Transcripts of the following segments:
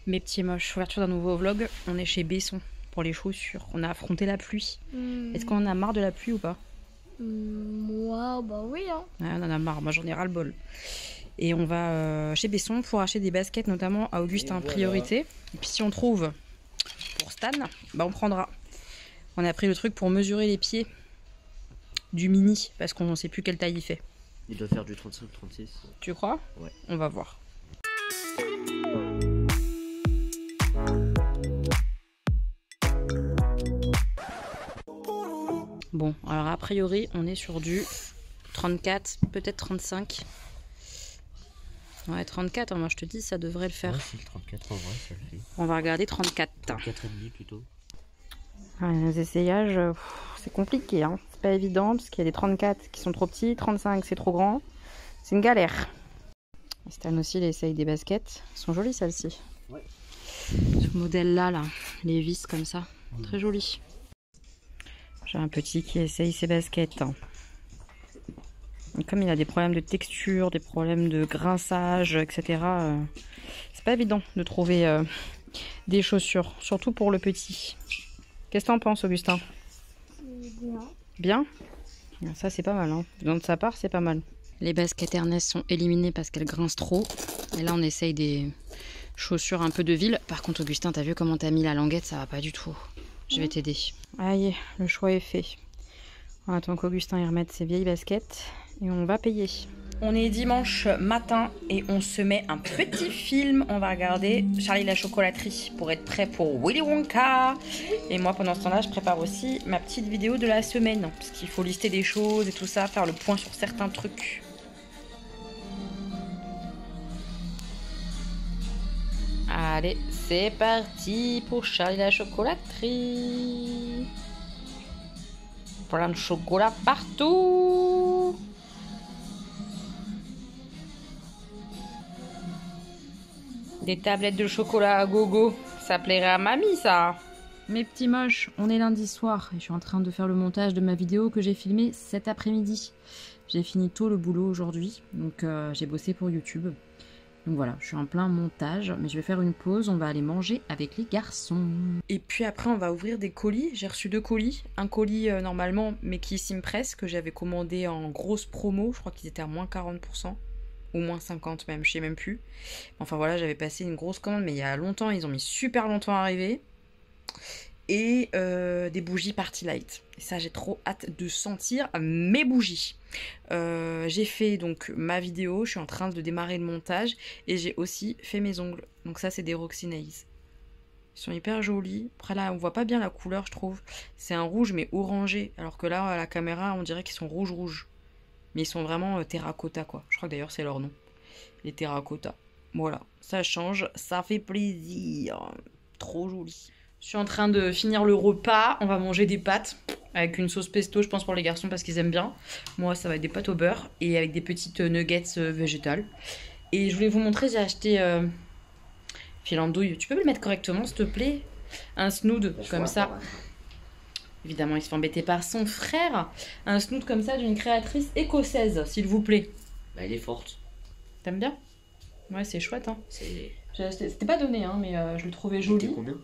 Mes petits moches, ouverture d'un nouveau vlog. On est chez Besson pour les chaussures. On a affronté la pluie. Est-ce qu'on en a marre de la pluie ou pas? Moi, bah oui. Hein. Ouais, on en a marre, moi j'en ai ras le bol. Et on va chez Besson pour acheter des baskets, notamment à Augustin, priorité. Et puis si on trouve pour Stan, bah on prendra. On a pris le truc pour mesurer les pieds du mini, parce qu'on ne sait plus quelle taille il fait. Il doit faire du 35-36. Tu crois? Ouais. On va voir. Bon, alors a priori, on est sur du 34, peut-être 35. Ouais, 34, moi je te dis, ça devrait le faire. Ouais, c'est le 34 en vrai, ça le fait. On va regarder 34. 34,5 plutôt. Ouais, les essayages, c'est compliqué, hein. C'est pas évident parce qu'il y a des 34 qui sont trop petits, 35 c'est trop grand. C'est une galère. Stan aussi, il essaye des baskets. Elles sont jolies celles-ci. Ouais. Ce modèle-là, là, les vis comme ça, très joli. J'ai un petit qui essaye ses baskets. Et comme il a des problèmes de texture, des problèmes de grinçage, etc., c'est pas évident de trouver des chaussures, surtout pour le petit. Qu'est-ce que t'en penses, Augustin? Bien. Bien? Ça, c'est pas mal. Hein. De sa part, c'est pas mal. Les baskets Ernest sont éliminées parce qu'elles grincent trop. Et là, on essaye des chaussures un peu de ville. Par contre, Augustin, t'as vu comment t'as mis la languette? Ça va pas du tout. Je vais t'aider. Aïe, le choix est fait. On attend qu'Augustin y remette ses vieilles baskets et on va payer. On est dimanche matin et on se met un petit film. On va regarder Charlie la chocolaterie pour être prêt pour Willy Wonka. Et moi, pendant ce temps-là, je prépare aussi ma petite vidéo de la semaine. Parce qu'il faut lister des choses et tout ça, faire le point sur certains trucs. Allez, c'est parti pour Charlie la chocolaterie. Plein de chocolat partout. Des tablettes de chocolat à gogo. Ça plairait à mamie, ça. Mes petits moches, on est lundi soir et je suis en train de faire le montage de ma vidéo que j'ai filmée cet après-midi. J'ai fini tôt le boulot aujourd'hui, donc j'ai bossé pour YouTube. Donc voilà, je suis en plein montage, mais je vais faire une pause, on va aller manger avec les garçons. Et puis après, on va ouvrir des colis. J'ai reçu 2 colis. Un colis normalement, mais qui Simpress, que j'avais commandé en grosse promo. Je crois qu'ils étaient à moins 40%, ou moins 50 même, je sais même plus. Enfin voilà, j'avais passé une grosse commande, mais il y a longtemps, ils ont mis super longtemps à arriver. Et des bougies Party Light. Et ça, j'ai trop hâte de sentir mes bougies. J'ai fait donc ma vidéo, je suis en train de démarrer le montage et j'ai aussi fait mes ongles. Donc ça, c'est des Roxy Nails. Ils sont hyper jolis. Après là, on voit pas bien la couleur, je trouve. C'est un rouge mais orangé, alors que là, à la caméra, on dirait qu'ils sont rouge. Mais ils sont vraiment terracotta, quoi. Je crois que d'ailleurs, c'est leur nom. Les terracotta. Voilà, ça change, ça fait plaisir. Trop joli. Je suis en train de finir le repas. On va manger des pâtes avec une sauce pesto, je pense, pour les garçons parce qu'ils aiment bien. Moi, ça va être des pâtes au beurre et avec des petites nuggets végétales. Et je voulais vous montrer, j'ai acheté fil andouille. Tu peux me le mettre correctement, s'il te plaît? Un snood comme ça. Évidemment, il se fait embêter par son frère. Un snood comme ça d'une créatrice écossaise, s'il vous plaît. Bah, elle est forte. T'aimes bien? Ouais, c'est chouette. Hein. C'est... C'était pas donné, hein, mais je le trouvais joli. C'était combien?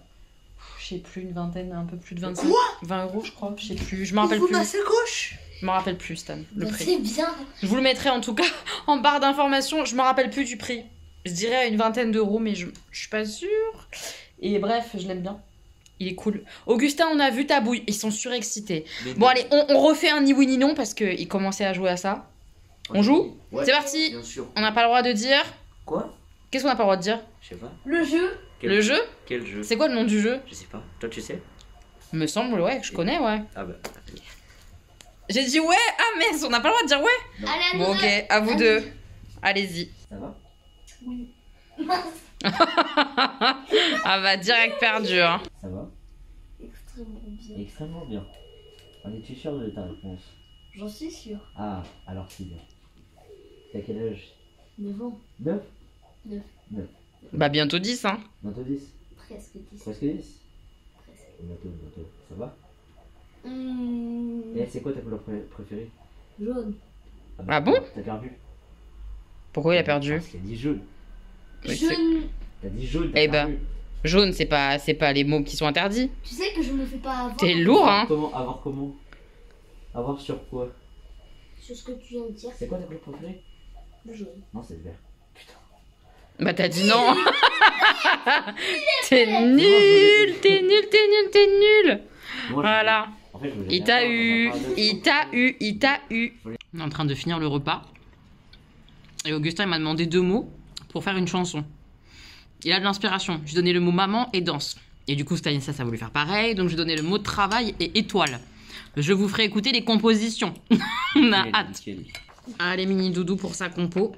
Je sais plus, une vingtaine, un peu plus de 25. Quoi? 20 €, je crois, je sais plus. Je m'en rappelle plus. Gauche. Je m'en rappelle plus, Stan, le prix. C'est bien. Je vous le mettrai en tout cas en barre d'informations. Je me rappelle plus du prix. Je dirais une vingtaine d'euros, mais je suis pas sûre. Et bref, je l'aime bien. Il est cool. Augustin, on a vu ta bouille. Ils sont surexcités. Mais bon, allez, on refait un ni oui ni non parce qu'ils commençaient à jouer à ça. On joue? Ouais, c'est parti. Bien sûr. On n'a pas le droit de dire. Quoi? Qu'est-ce qu'on n'a pas le droit de dire? Je sais pas. Le jeu. Le jeu? Quel jeu? C'est quoi le nom du jeu? Je sais pas. Toi, tu sais? Me semble, ouais, je connais, ouais. Ah bah. J'ai dit ouais, ah mais on n'a pas le droit de dire ouais. Allez, Bon ok, à vous deux. Allez-y. Ça va? Oui. Ah bah direct perdu hein. Ça va? Extrêmement bien. Extrêmement bien. En es-tu sûr de ta réponse? J'en suis sûre. Ah, alors c'est bien. T'as quel âge? 9 ans. 9? 9. 9. Bah bientôt 10 hein. Bientôt 10? Presque 10. Presque 10? Presque. Bientôt. Ça va? Et c'est quoi ta couleur préférée? Jaune. Ah bon? T'as perdu? Pourquoi il a perdu? Parce qu'il a dit jaune. Oui, Jaune. T'as dit jaune, t'as Eh ben. perdu. Jaune, c'est pas les mots qui sont interdits. Tu sais que je me fais pas avoir. T'es lourd, hein. Avoir comment? Avoir sur quoi? Sur ce que tu viens de dire. C'est quoi ta couleur préférée? Le jaune. Non, c'est le vert. Bah t'as dit non. T'es nul, t'es nul, t'es nul, t'es nul. Moi, Voilà. En fait, je voulais Il bien t'a savoir, eu, on va parler de- il t'a eu, il t'a eu. On est en train de finir le repas. Et Augustin il m'a demandé 2 mots pour faire une chanson. Il a de l'inspiration. Je lui ai donné le mot maman et danse. Et du coup, Stanislas a voulu faire pareil. Donc, je lui ai donné le mot travail et étoile. Je vous ferai écouter les compositions. On a Nickel, hâte. nickel. Allez, mini doudou pour sa compo.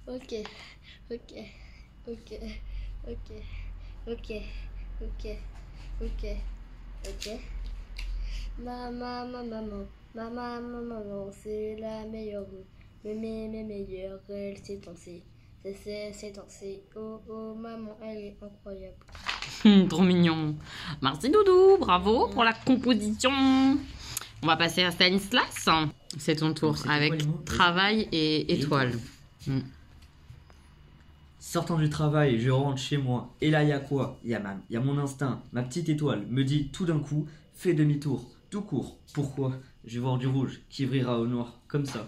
Ok, ok, ok, ok, ok, ok, ok, ok. Maman, c'est la meilleure. Mais meilleure, elle sait danser. C'est danser. Oh, oh, maman, elle est incroyable. Trop mignon. Merci doudou. Bravo pour la composition. On va passer à Stanislas. C'est ton tour C'était quoi avec les mots travail et étoile. Sortant du travail, je rentre chez moi. Et là, il y a quoi? Il y a mon instinct. Ma petite étoile me dit tout d'un coup, fais demi-tour, tout court. Pourquoi? Je vais voir du rouge qui brillera au noir, comme ça.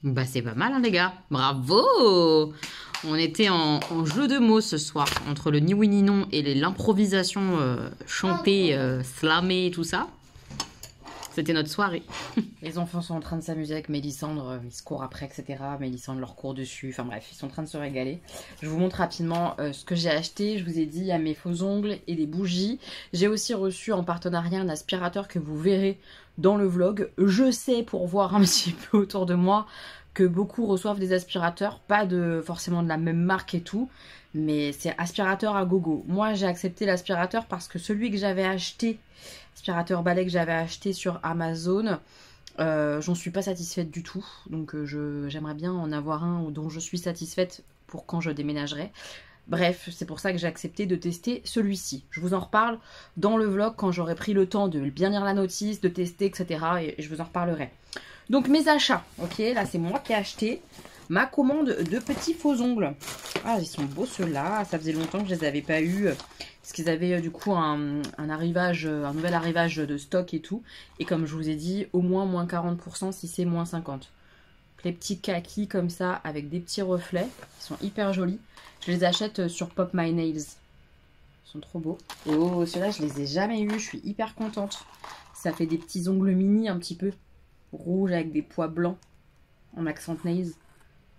Bah c'est pas mal hein, les gars. Bravo. On était en jeu de mots ce soir. Entre le ni oui ni non et l'improvisation chantée, slamée, tout ça. C'était notre soirée. Les enfants sont en train de s'amuser avec Mélissandre. Ils se courent après, etc. Mélissandre leur court dessus. Enfin bref, ils sont en train de se régaler. Je vous montre rapidement ce que j'ai acheté. Je vous ai dit, il y a mes faux ongles et des bougies. J'ai aussi reçu en partenariat un aspirateur que vous verrez dans le vlog. Je sais, pour voir un petit peu autour de moi, que beaucoup reçoivent des aspirateurs. Pas forcément de la même marque et tout. Mais c'est aspirateur à gogo. Moi, j'ai accepté l'aspirateur parce que celui que j'avais acheté, aspirateur balai que j'avais acheté sur Amazon, j'en suis pas satisfaite du tout. Donc j'aimerais bien en avoir un dont je suis satisfaite pour quand je déménagerai. Bref, c'est pour ça que j'ai accepté de tester celui-ci. Je vous en reparle dans le vlog quand j'aurai pris le temps de bien lire la notice, de tester, etc. Et je vous en reparlerai. Donc mes achats, ok, là c'est moi qui ai acheté ma commande de petits faux ongles. Ah, ils sont beaux ceux-là, ça faisait longtemps que je les avais pas eu. Parce qu'ils avaient du coup un nouvel arrivage de stock et tout. Et comme je vous ai dit, au moins moins 40% si c'est moins 50%. Les petits kakis comme ça avec des petits reflets. Ils sont hyper jolis. Je les achète sur Pop My Nails. Ils sont trop beaux. Oh, ceux-là je les ai jamais eus, je suis hyper contente. Ça fait des petits ongles mini un petit peu. Rouges avec des pois blancs en accent nails.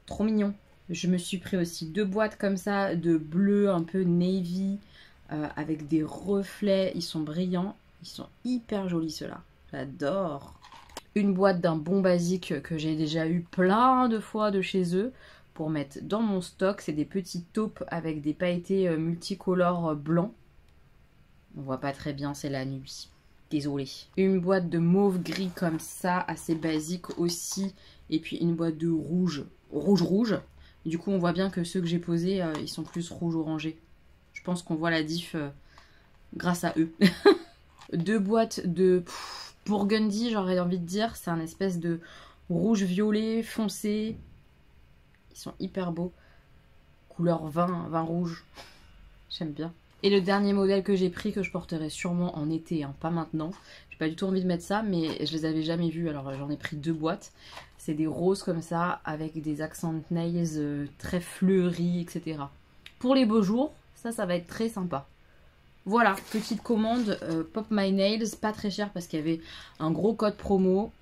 Trop mignon. Je me suis pris aussi 2 boîtes comme ça de bleu un peu navy. Avec des reflets, ils sont brillants, ils sont hyper jolis ceux-là, j'adore. Une boîte d'un bon basique que j'ai déjà eu plein de fois de chez eux pour mettre dans mon stock, c'est des petites taupes avec des pailletés multicolores blancs. On voit pas très bien, c'est la nuit, désolée. Une boîte de mauve gris comme ça, assez basique aussi, et puis une boîte de rouge. Du coup on voit bien que ceux que j'ai posés, ils sont plus rouge orangé. Je pense qu'on voit la diff grâce à eux. 2 boîtes de Burgundy, j'aurais envie de dire. C'est un espèce de rouge-violet foncé. Ils sont hyper beaux. Couleur vin rouge. J'aime bien. Et le dernier modèle que j'ai pris, que je porterai sûrement en été, hein, pas maintenant. J'ai pas du tout envie de mettre ça, mais je les avais jamais vus. Alors j'en ai pris 2 boîtes. C'est des roses comme ça, avec des accent nails très fleuris, etc. Pour les beaux jours, ça va être très sympa. Voilà, petite commande Pop My Nails, pas très cher parce qu'il y avait un gros code promo.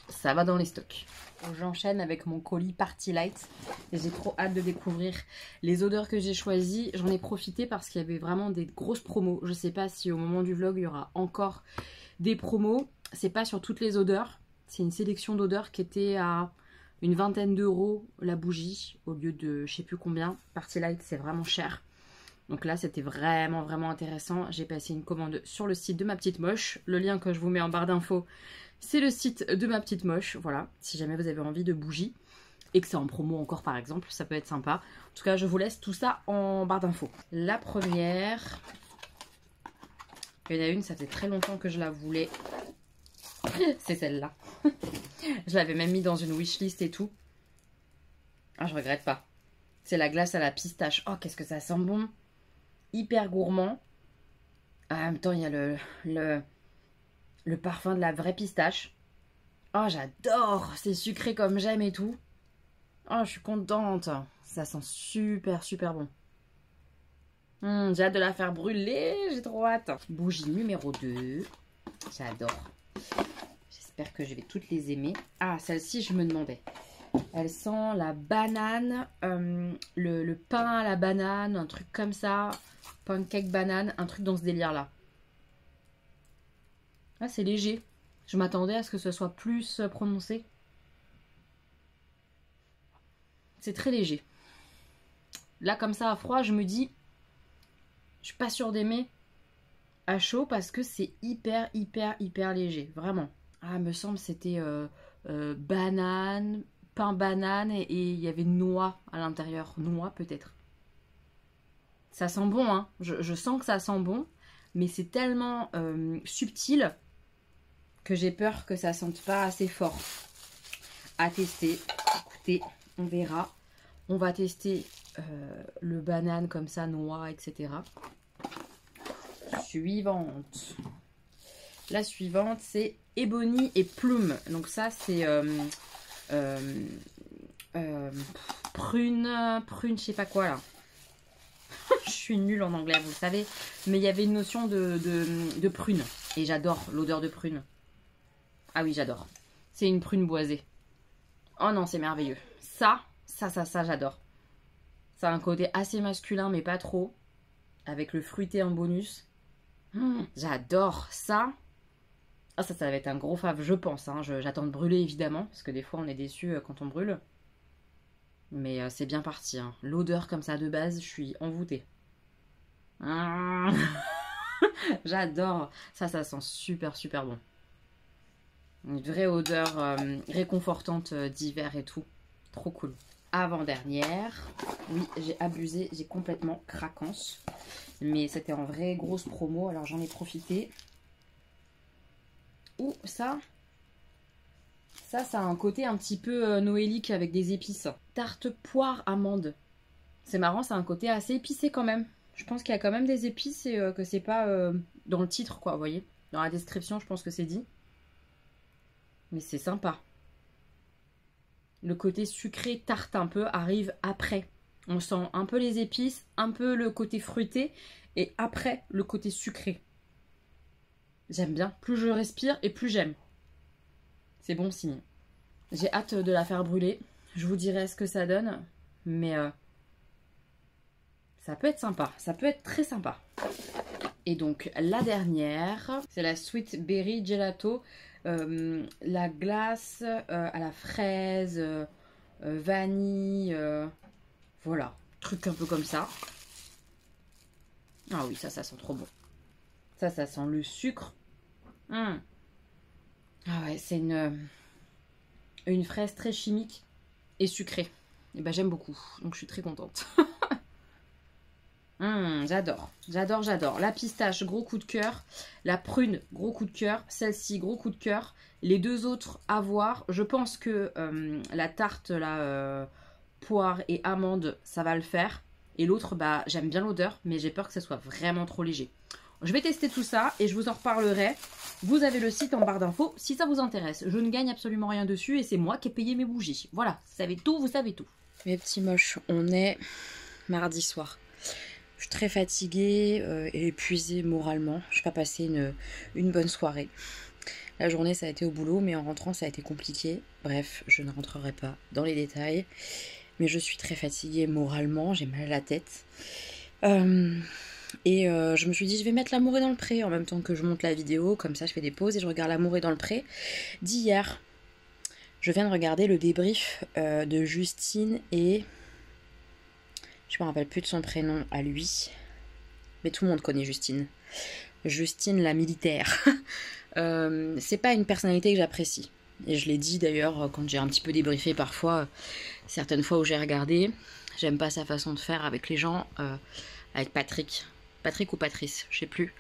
Ça va dans les stocks. J'enchaîne avec mon colis Party Light. J'ai trop hâte de découvrir les odeurs que j'ai choisies. J'en ai profité parce qu'il y avait vraiment des grosses promos. Je sais pas si au moment du vlog il y aura encore des promos. C'est pas sur toutes les odeurs. C'est une sélection d'odeurs qui était à une vingtaine d'euros la bougie au lieu de je sais plus combien. Party Light c'est vraiment cher. Donc là, c'était vraiment intéressant. J'ai passé une commande sur le site de Ma Petite Moche. Le lien que je vous mets en barre d'infos, c'est le site de Ma Petite Moche. Voilà, si jamais vous avez envie de bougies et que c'est en promo encore par exemple, ça peut être sympa. En tout cas, je vous laisse tout ça en barre d'infos. La première, il y en a une, ça fait très longtemps que je la voulais. C'est celle-là. Je l'avais même mis dans une wishlist et tout. Ah, je regrette pas. C'est la glace à la pistache. Oh, qu'est-ce que ça sent bon. Hyper gourmand. En même temps, il y a le parfum de la vraie pistache. Oh, j'adore. C'est sucré comme j'aime et tout. Oh, je suis contente. Ça sent super, super bon. J'ai hâte de la faire brûler. J'ai trop hâte. Bougie numéro 2. J'adore. J'espère que je vais toutes les aimer. Ah, celle-ci, je me demandais. Elle sent la banane, le pain à la banane, un truc comme ça. Pancake banane, un truc dans ce délire-là. Ah, c'est léger. Je m'attendais à ce que ce soit plus prononcé. C'est très léger. Là, comme ça, à froid, je me dis... Je suis pas sûre d'aimer à chaud parce que c'est hyper, hyper, hyper léger. Vraiment. Ah, me semble c'était banane, pain banane et il y avait noix à l'intérieur. Noix, peut-être. Ça sent bon, hein. Je sens que ça sent bon. Mais c'est tellement subtil que j'ai peur que ça sente pas assez fort. À tester. Écoutez, on verra. On va tester le banane comme ça, noix, etc. Suivante. La suivante, c'est Ebony et Plume. Donc ça, c'est prune, je sais pas quoi là. Je suis nulle en anglais, vous le savez. Mais il y avait une notion de prune. Et j'adore l'odeur de prune. Ah oui, j'adore. C'est une prune boisée. Oh non, c'est merveilleux. Ça, j'adore. Ça a un côté assez masculin, mais pas trop. Avec le fruité en bonus. J'adore ça. Ah, ça va être un gros fave, je pense. Hein. J'attends de brûler, évidemment. Parce que des fois, on est déçu quand on brûle. Mais c'est bien parti. Hein. L'odeur comme ça de base, je suis envoûtée. J'adore. Ça sent super, super bon. Une vraie odeur réconfortante d'hiver et tout. Trop cool. Avant-dernière. Oui, j'ai abusé. J'ai complètement craquance. Mais c'était en vraie grosse promo. Alors j'en ai profité. Ouh, ça a un côté un petit peu noélique avec des épices. Tarte poire amande. C'est marrant, ça a un côté assez épicé quand même. Je pense qu'il y a quand même des épices et que c'est pas dans le titre, quoi, vous voyez. Dans la description, je pense que c'est dit. Mais c'est sympa. Le côté sucré tarte un peu arrive après. On sent un peu les épices, un peu le côté fruité et après le côté sucré. J'aime bien. Plus je respire et plus j'aime. C'est bon signe. J'ai hâte de la faire brûler. Je vous dirai ce que ça donne. Mais ça peut être sympa. Ça peut être très sympa. Et donc la dernière, c'est la Sweet Berry Gelato. La glace à la fraise, vanille. Voilà. Truc un peu comme ça. Ah oui, ça sent trop bon. Ça sent le sucre. Ah ouais, c'est une fraise très chimique et sucrée. Et ben j'aime beaucoup, donc je suis très contente. J'adore, j'adore, j'adore. La pistache, gros coup de cœur. La prune, gros coup de cœur. Celle-ci, gros coup de cœur. Les deux autres, à voir. Je pense que la tarte, la poire et amande, ça va le faire. Et l'autre, bah j'aime bien l'odeur, mais j'ai peur que ça soit vraiment trop léger. Je vais tester tout ça et je vous en reparlerai. Vous avez le site en barre d'infos si ça vous intéresse. Je ne gagne absolument rien dessus et c'est moi qui ai payé mes bougies. Voilà, vous savez tout, vous savez tout. Mes petits moches, on est mardi soir. Je suis très fatiguée et épuisée moralement. Je n'ai pas passé une bonne soirée. La journée, ça a été au boulot, mais en rentrant, ça a été compliqué. Bref, je ne rentrerai pas dans les détails. Mais je suis très fatiguée moralement, j'ai mal à la tête. Je me suis dit, je vais mettre L'amour est dans le pré en même temps que je monte la vidéo. Comme ça, je fais des pauses et je regarde L'amour est dans le pré d'hier. Je viens de regarder le débrief de Justine et... Je me rappelle plus de son prénom à lui. Mais tout le monde connaît Justine. Justine la militaire. C'est pas une personnalité que j'apprécie. Et je l'ai dit d'ailleurs quand j'ai un petit peu débriefé parfois. Certaines fois où j'ai regardé. J'aime pas sa façon de faire avec les gens. Avec Patrick. Patrick ou Patrice, je sais plus.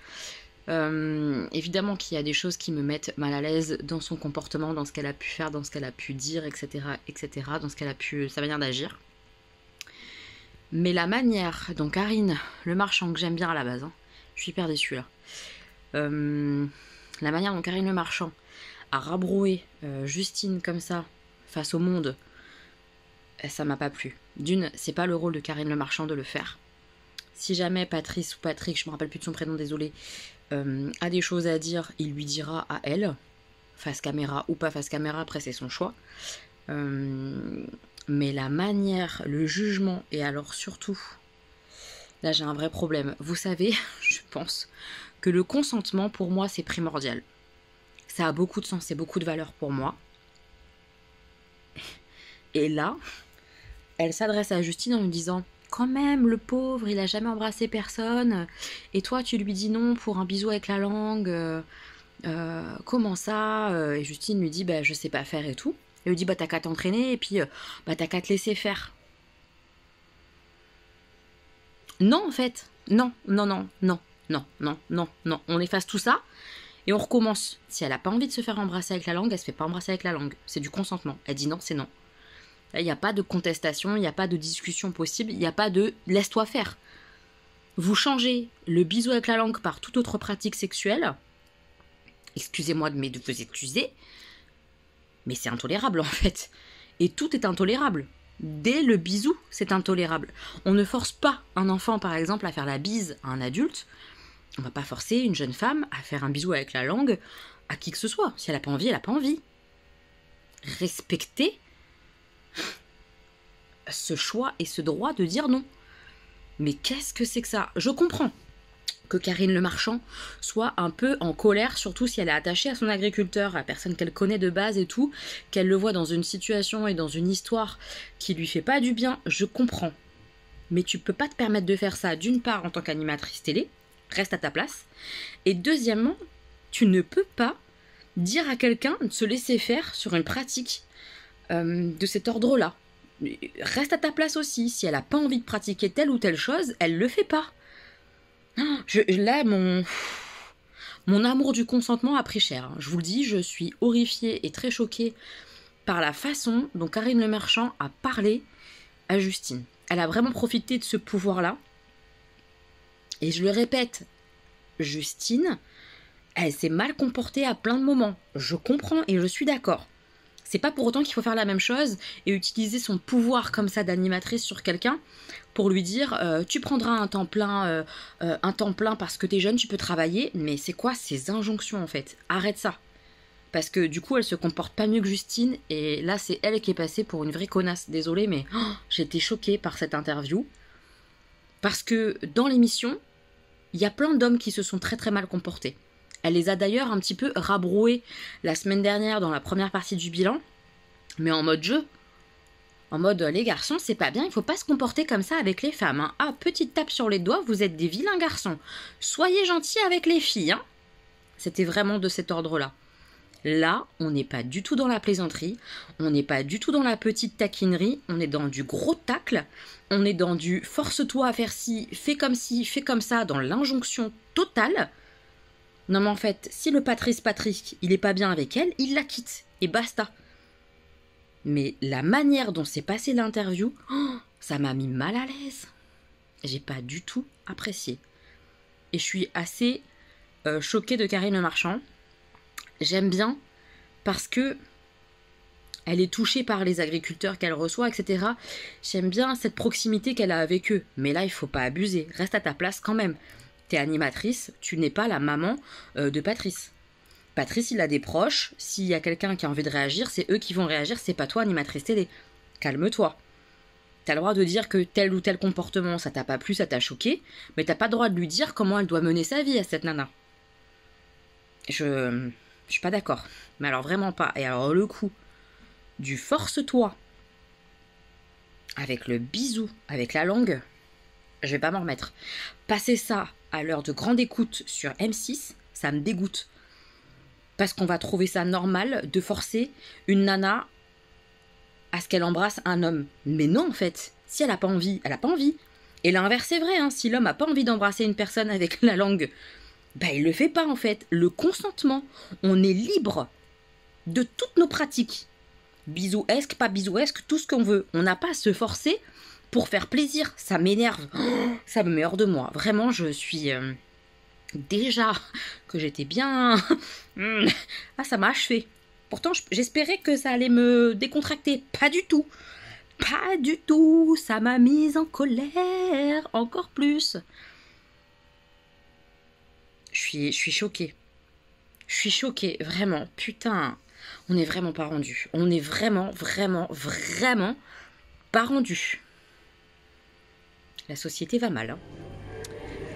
Évidemment qu'il y a des choses qui me mettent mal à l'aise dans son comportement, dans ce qu'elle a pu faire, dans ce qu'elle a pu dire, etc. etc. dans ce qu'elle a pu, sa manière d'agir. Mais la manière dont Karine, le marchand que j'aime bien à la base, hein, je suis hyper déçue là. La manière dont Karine le marchand a rabroué Justine comme ça face au monde, ça m'a pas plu. D'une, c'est pas le rôle de Karine le marchand de le faire. Si jamais Patrice ou Patrick, je me rappelle plus de son prénom, désolé, a des choses à dire, il lui dira à elle, face caméra ou pas face caméra, après c'est son choix. Mais la manière, le jugement, et alors surtout, là j'ai un vrai problème. Vous savez, je pense que le consentement pour moi c'est primordial. Ça a beaucoup de sens et beaucoup de valeur pour moi. Et là, elle s'adresse à Justine en lui disant « Quand même, le pauvre, il a jamais embrassé personne. Et toi, tu lui dis non pour un bisou avec la langue. Comment ça ?» Et Justine lui dit « Je sais pas faire et tout. » Elle lui dit « T'as qu'à t'entraîner et puis t'as qu'à te laisser faire. » Non, en fait. Non. On efface tout ça et on recommence. Si elle a pas envie de se faire embrasser avec la langue, elle se fait pas embrasser avec la langue. C'est du consentement. Elle dit non, c'est non. Il n'y a pas de contestation, il n'y a pas de discussion possible, il n'y a pas de « laisse-toi faire ». Vous changez le bisou avec la langue par toute autre pratique sexuelle. Excusez-moi de vous excuser, mais c'est intolérable en fait. Et tout est intolérable. Dès le bisou, c'est intolérable. On ne force pas un enfant, par exemple, à faire la bise à un adulte. On ne va pas forcer une jeune femme à faire un bisou avec la langue à qui que ce soit. Si elle n'a pas envie, elle n'a pas envie. Respectez ce choix et ce droit de dire non. Mais qu'est-ce que c'est que ça? Je comprends que Karine le marchand soit un peu en colère, surtout si elle est attachée à son agriculteur, à la personne qu'elle connaît de base et tout, qu'elle le voit dans une situation et dans une histoire qui lui fait pas du bien, je comprends. Mais tu peux pas te permettre de faire ça, d'une part en tant qu'animatrice télé, reste à ta place, et deuxièmement, tu ne peux pas dire à quelqu'un de se laisser faire sur une pratique de cet ordre-là. Reste à ta place aussi. Si elle n'a pas envie de pratiquer telle ou telle chose, elle le fait pas. Là, mon amour du consentement a pris cher. Je vous le dis, je suis horrifiée et très choquée par la façon dont Karine le marchand a parlé à Justine. Elle a vraiment profité de ce pouvoir-là. Et je le répète, Justine, elle s'est mal comportée à plein de moments. Je comprends et je suis d'accord. C'est pas pour autant qu'il faut faire la même chose et utiliser son pouvoir comme ça d'animatrice sur quelqu'un pour lui dire tu prendras un temps plein parce que t'es jeune, tu peux travailler. Mais c'est quoi ces injonctions en fait? Arrête ça. Parce que du coup elle se comporte pas mieux que Justine et là c'est elle qui est passée pour une vraie connasse. Désolée mais j'ai été choquée par cette interview. Parce que dans l'émission, il y a plein d'hommes qui se sont très très mal comportés. Elle les a d'ailleurs un petit peu rabroués la semaine dernière dans la première partie du bilan, mais en mode jeu. En mode, les garçons, c'est pas bien, il faut pas se comporter comme ça avec les femmes. Hein. Ah, petite tape sur les doigts, vous êtes des vilains garçons. Soyez gentils avec les filles. Hein. C'était vraiment de cet ordre-là. Là, on n'est pas du tout dans la plaisanterie, on n'est pas du tout dans la petite taquinerie, on est dans du gros tacle, on est dans du force-toi à faire ci, fais comme ça, dans l'injonction totale. Non mais en fait, si le Patrick, il est pas bien avec elle, il la quitte. Et basta. Mais la manière dont s'est passée l'interview, ça m'a mis mal à l'aise. J'ai pas du tout apprécié. Et je suis assez choquée de Karine le marchand. J'aime bien parce que elle est touchée par les agriculteurs qu'elle reçoit, etc. J'aime bien cette proximité qu'elle a avec eux. Mais là, il faut pas abuser. Reste à ta place quand même. T'es animatrice, tu n'es pas la maman de Patrice. Patrice, il a des proches. S'il y a quelqu'un qui a envie de réagir, c'est eux qui vont réagir, c'est pas toi, animatrice télé. Calme-toi. T'as le droit de dire que tel ou tel comportement, ça t'a pas plu, ça t'a choqué, mais t'as pas le droit de lui dire comment elle doit mener sa vie à cette nana. Je suis pas d'accord. Mais alors vraiment pas. Et alors le coup du force-toi avec le bisou, avec la langue, je vais pas m'en remettre. Passer ça à l'heure de grande écoute sur M6, ça me dégoûte. Parce qu'on va trouver ça normal de forcer une nana à ce qu'elle embrasse un homme. Mais non, en fait. Si elle a pas envie, elle a pas envie. Et l'inverse est vrai, hein. Si l'homme a pas envie d'embrasser une personne avec la langue, il le fait pas, en fait. Le consentement, on est libre de toutes nos pratiques. Bisouesque, pas bisouesque, tout ce qu'on veut. On n'a pas à se forcer pour faire plaisir. Ça m'énerve. Oh, ça me met hors de moi. Vraiment, je suis... déjà que j'étais bien... ah, ça m'a achevé. Pourtant, j'espérais que ça allait me décontracter. Pas du tout. Pas du tout. Ça m'a mise en colère. Encore plus. Je suis choquée. Je suis choquée. Vraiment. Putain. On n'est vraiment pas rendu. On est vraiment pas rendu. La société va mal. Hein.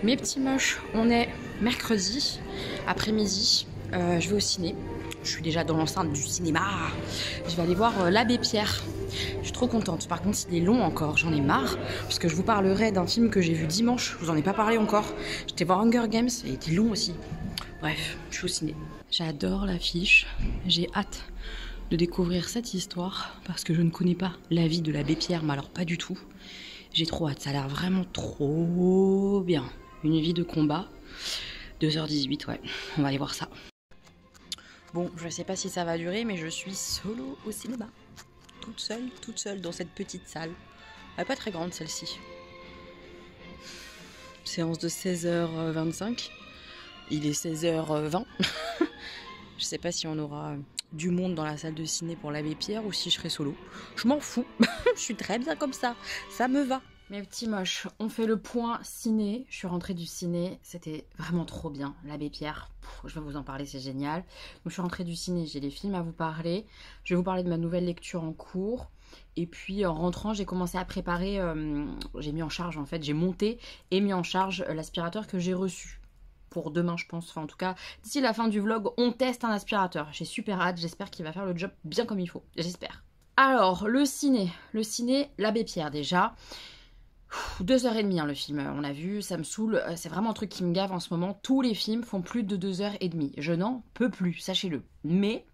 Mes petits moches, on est mercredi, après-midi. Je vais au ciné. Je suis déjà dans l'enceinte du cinéma. Je vais aller voir l'Abbé Pierre. Je suis trop contente. Par contre, il est long encore. J'en ai marre. Parce que je vous parlerai d'un film que j'ai vu dimanche. Je vous en ai pas parlé encore. J'étais voir Hunger Games. Il était long aussi. Bref, je suis au ciné. J'adore l'affiche. J'ai hâte de découvrir cette histoire. Parce que je ne connais pas la vie de l'Abbé Pierre. Mais alors pas du tout. J'ai trop hâte. Ça a l'air vraiment trop bien. Une vie de combat. 2h18, ouais. On va aller voir ça. Bon, je sais pas si ça va durer, mais je suis solo au cinéma. Toute seule dans cette petite salle. Elle est pas très grande celle-ci. Séance de 16h25. Il est 16h20. Je sais pas si on aura du monde dans la salle de ciné pour l'Abbé Pierre ou si je serai solo. Je m'en fous. Je suis très bien comme ça. Ça me va. Mes petits moches, on fait le point ciné. Je suis rentrée du ciné, c'était vraiment trop bien. L'Abbé Pierre, je vais vous en parler, c'est génial. Donc je suis rentrée du ciné, j'ai les films à vous parler. Je vais vous parler de ma nouvelle lecture en cours. Et puis en rentrant, j'ai commencé à préparer, j'ai mis en charge en fait, j'ai monté et mis en charge l'aspirateur que j'ai reçu. Pour demain je pense, enfin en tout cas, d'ici la fin du vlog, on teste un aspirateur. J'ai super hâte, j'espère qu'il va faire le job bien comme il faut, j'espère. Alors, le ciné, l'Abbé Pierre déjà. 2h30 hein, le film, on a vu, ça me saoule, c'est vraiment un truc qui me gave en ce moment. Tous les films font plus de 2h30, je n'en peux plus, sachez-le. Mais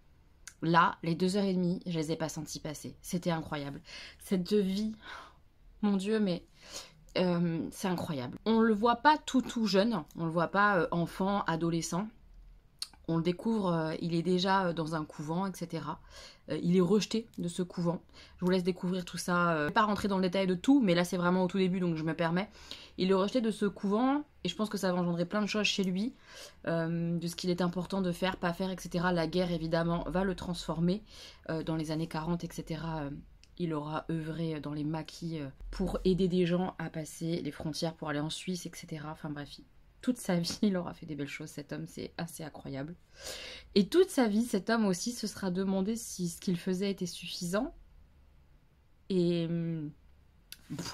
là, les 2h30, je les ai pas sentis passer, c'était incroyable. Cette vie, mon Dieu, mais c'est incroyable. On le voit pas tout jeune, on le voit pas enfant, adolescent. On le découvre, il est déjà dans un couvent, etc. Il est rejeté de ce couvent. Je vous laisse découvrir tout ça. Je ne vais pas rentrer dans le détail de tout, mais là c'est vraiment au tout début, donc je me permets. Il est rejeté de ce couvent, et je pense que ça va engendrer plein de choses chez lui, de ce qu'il est important de faire, pas faire, etc. La guerre, évidemment, va le transformer. Dans les années 40, etc., il aura œuvré dans les maquis pour aider des gens à passer les frontières pour aller en Suisse, etc. Enfin bref, toute sa vie, il aura fait des belles choses, cet homme, c'est assez incroyable. Et toute sa vie, cet homme aussi se sera demandé si ce qu'il faisait était suffisant. Et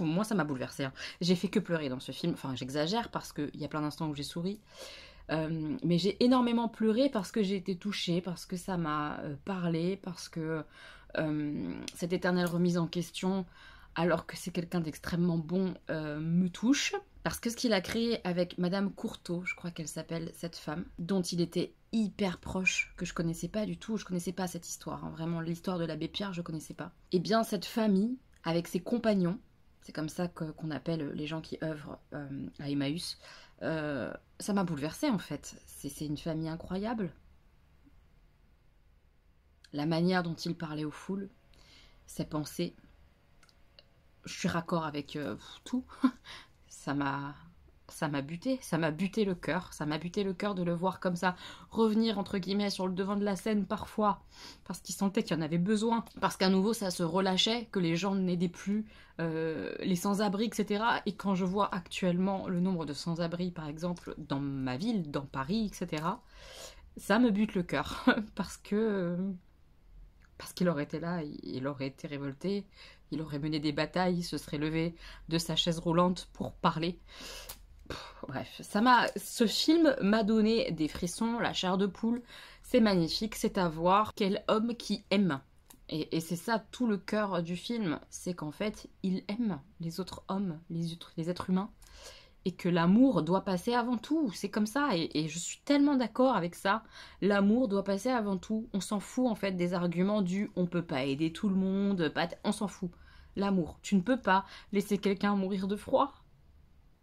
moi, ça m'a bouleversée. Hein. J'ai fait que pleurer dans ce film. Enfin, j'exagère parce qu'il y a plein d'instants où j'ai souri. Mais j'ai énormément pleuré parce que j'ai été touchée, parce que ça m'a parlé, parce que cette éternelle remise en question, alors que c'est quelqu'un d'extrêmement bon, me touche. Parce que ce qu'il a créé avec Madame Courtauld, je crois qu'elle s'appelle cette femme, dont il était hyper proche, que je connaissais pas du tout, je connaissais pas cette histoire, hein, vraiment l'histoire de l'Abbé Pierre, je connaissais pas. Et bien cette famille, avec ses compagnons, c'est comme ça qu'on appelle les gens qui œuvrent à Emmaüs, ça m'a bouleversée en fait. C'est une famille incroyable. La manière dont il parlait aux foules, ses pensées, je suis raccord avec tout. Ça m'a buté le cœur, de le voir comme ça, revenir entre guillemets sur le devant de la scène parfois, parce qu'il sentait qu'il y en avait besoin, parce qu'à nouveau ça se relâchait, que les gens n'aidaient plus les sans-abri, etc. Et quand je vois actuellement le nombre de sans-abri, par exemple, dans ma ville, dans Paris, etc., ça me bute le cœur, parce qu'il aurait été là, il aurait été révolté, il aurait mené des batailles, il se serait levé de sa chaise roulante pour parler. Bref, ce film m'a donné des frissons, la chair de poule, c'est magnifique, c'est à voir. Quel homme qui aime. Et c'est ça tout le cœur du film, c'est qu'en fait, il aime les autres hommes, les êtres humains, et que l'amour doit passer avant tout, c'est comme ça, et je suis tellement d'accord avec ça, l'amour doit passer avant tout, on s'en fout en fait des arguments du on peut pas aider tout le monde, on s'en fout, l'amour, tu ne peux pas laisser quelqu'un mourir de froid,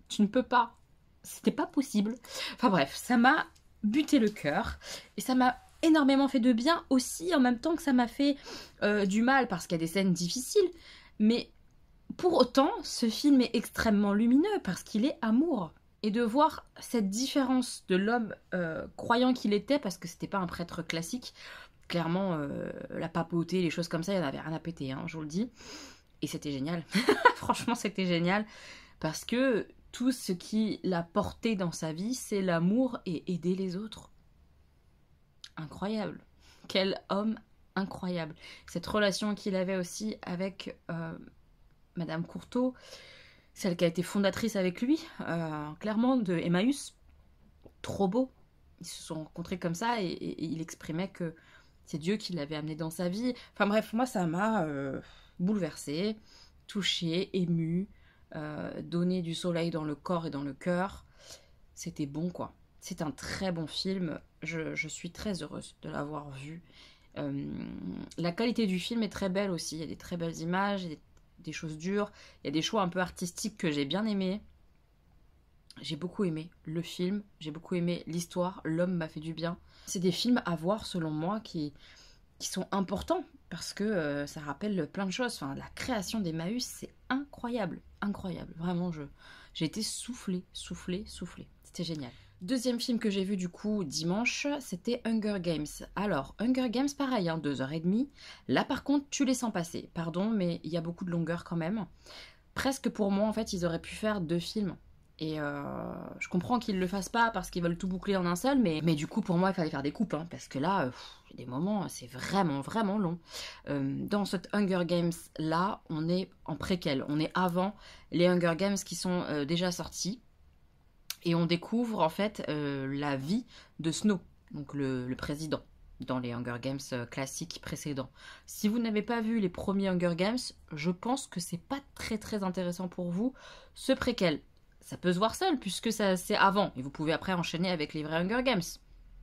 tu ne peux pas, c'était pas possible, enfin bref, ça m'a buté le cœur, et ça m'a énormément fait de bien aussi, en même temps que ça m'a fait du mal, parce qu'il y a des scènes difficiles, mais Pour autant, ce film est extrêmement lumineux parce qu'il est amour. Et de voir cette différence de l'homme croyant qu'il était, parce que c'était pas un prêtre classique, clairement, la papauté, les choses comme ça, il n'y en avait rien à péter, hein, je vous le dis. Et c'était génial. Franchement, c'était génial. Parce que tout ce qui l'a porté dans sa vie, c'est l'amour et aider les autres. Incroyable. Quel homme incroyable. Cette relation qu'il avait aussi avec Madame Courtauld, celle qui a été fondatrice avec lui, clairement, de Emmaüs. Trop beau. Ils se sont rencontrés comme ça et il exprimait que c'est Dieu qui l'avait amené dans sa vie. Enfin bref, moi ça m'a bouleversée, touchée, émue, donné du soleil dans le corps et dans le cœur. C'était bon quoi. C'est un très bon film. Je suis très heureuse de l'avoir vu. La qualité du film est très belle aussi. Il y a des très belles images, il y a des choses dures. Il y a des choix un peu artistiques que j'ai bien aimés. J'ai beaucoup aimé le film, j'ai beaucoup aimé l'histoire, l'homme m'a fait du bien. C'est des films à voir selon moi qui sont importants parce que ça rappelle plein de choses. Enfin, la création d'Emmaüs, c'est incroyable, incroyable. Vraiment, j'ai été soufflée. C'était génial. Deuxième film que j'ai vu du coup dimanche, c'était Hunger Games. Alors, Hunger Games, pareil, hein, 2h30. Là par contre, tu les sens passer. Pardon, mais il y a beaucoup de longueur quand même. Presque pour moi, en fait, ils auraient pu faire 2 films. Et je comprends qu'ils le fassent pas parce qu'ils veulent tout boucler en un seul, mais du coup pour moi il fallait faire des coupes, hein, parce que là, il y a des moments, c'est vraiment long. Dans cette Hunger Games là, on est en préquel, on est avant les Hunger Games qui sont déjà sortis, et on découvre en fait la vie de Snow, donc le président, dans les Hunger Games classiques précédents. Si vous n'avez pas vu les premiers Hunger Games, je pense que c'est pas très intéressant pour vous, ce préquel. Ça peut se voir seul, puisque c'est avant. Et vous pouvez après enchaîner avec les vrais Hunger Games.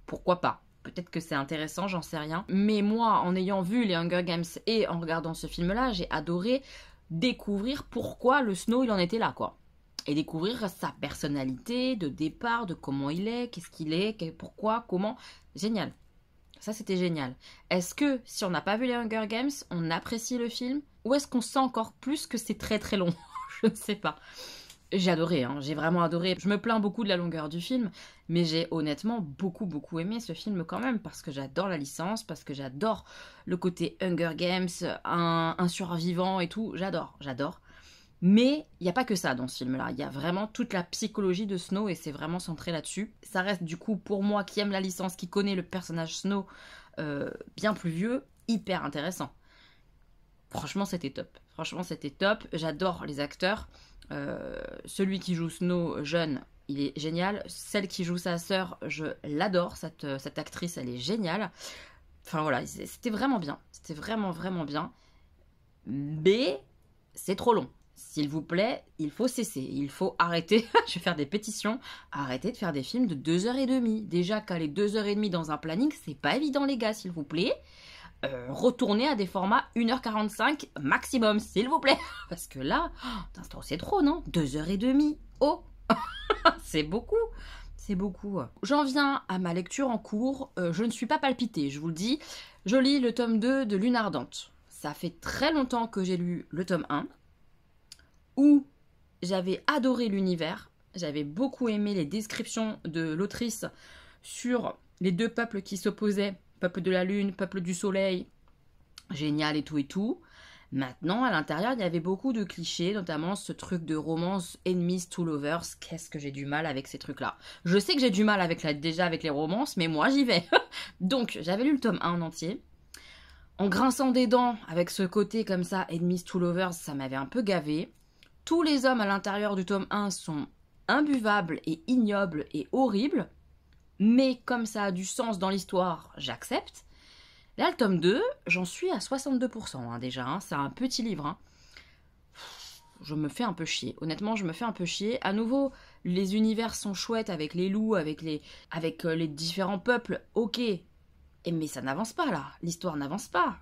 Pourquoi pas? Peut-être que c'est intéressant, j'en sais rien. Mais moi, en ayant vu les Hunger Games et en regardant ce film-là, j'ai adoré découvrir pourquoi le Snow, il en était là, quoi. Et découvrir sa personnalité de départ, de comment il est, qu'est-ce qu'il est, pourquoi, comment. Génial. Ça, c'était génial. Est-ce que, si on n'a pas vu les Hunger Games, on apprécie le film? Ou est-ce qu'on sent encore plus que c'est très long? Je ne sais pas. J'ai adoré, hein, j'ai vraiment adoré. Je me plains beaucoup de la longueur du film, mais j'ai honnêtement beaucoup aimé ce film quand même, parce que j'adore la licence, parce que j'adore le côté Hunger Games, un survivant et tout, j'adore. Mais il n'y a pas que ça dans ce film-là, il y a vraiment toute la psychologie de Snow et c'est vraiment centré là-dessus. Ça reste du coup, pour moi qui aime la licence, qui connaît le personnage Snow bien plus vieux, hyper intéressant. Franchement, c'était top. J'adore les acteurs. Celui qui joue Snow jeune, il est génial. Celle qui joue sa sœur, je l'adore. Cette actrice, elle est géniale. Enfin voilà, c'était vraiment bien. C'était vraiment bien. Mais c'est trop long. S'il vous plaît, il faut cesser. Il faut arrêter. Je vais faire des pétitions. Arrêtez de faire des films de 2h30. Déjà, caler 2h30 dans un planning, c'est pas évident, les gars, s'il vous plaît. Retournez à des formats 1h45 maximum, s'il vous plaît. Parce que là, c'est trop, non? 2h30. Oh. C'est beaucoup. J'en viens à ma lecture en cours. Je ne suis pas palpitée, je vous le dis. Je lis le tome 2 de Lune Ardente. Ça fait très longtemps que j'ai lu le tome 1, où j'avais adoré l'univers. J'avais beaucoup aimé les descriptions de l'autrice sur les 2 peuples qui s'opposaient. Peuple de la lune, peuple du soleil, génial et tout. Maintenant, à l'intérieur, il y avait beaucoup de clichés, notamment ce truc de romance enemies to lovers. Qu'est-ce que j'ai du mal avec ces trucs-là. Je sais que j'ai du mal avec les romances, mais moi, j'y vais. Donc, j'avais lu le tome 1 en entier. En grinçant des dents, avec ce côté comme ça, enemies to lovers, ça m'avait un peu gavé. Tous les hommes à l'intérieur du tome 1 sont imbuvables et ignobles et horribles. Mais comme ça a du sens dans l'histoire, j'accepte. Là, le tome 2, j'en suis à 62% hein, déjà. Hein, c'est un petit livre. Hein. Je me fais un peu chier. Honnêtement, je me fais un peu chier. À nouveau, les univers sont chouettes avec les loups, avec les différents peuples. Ok. Mais ça n'avance pas là. L'histoire n'avance pas.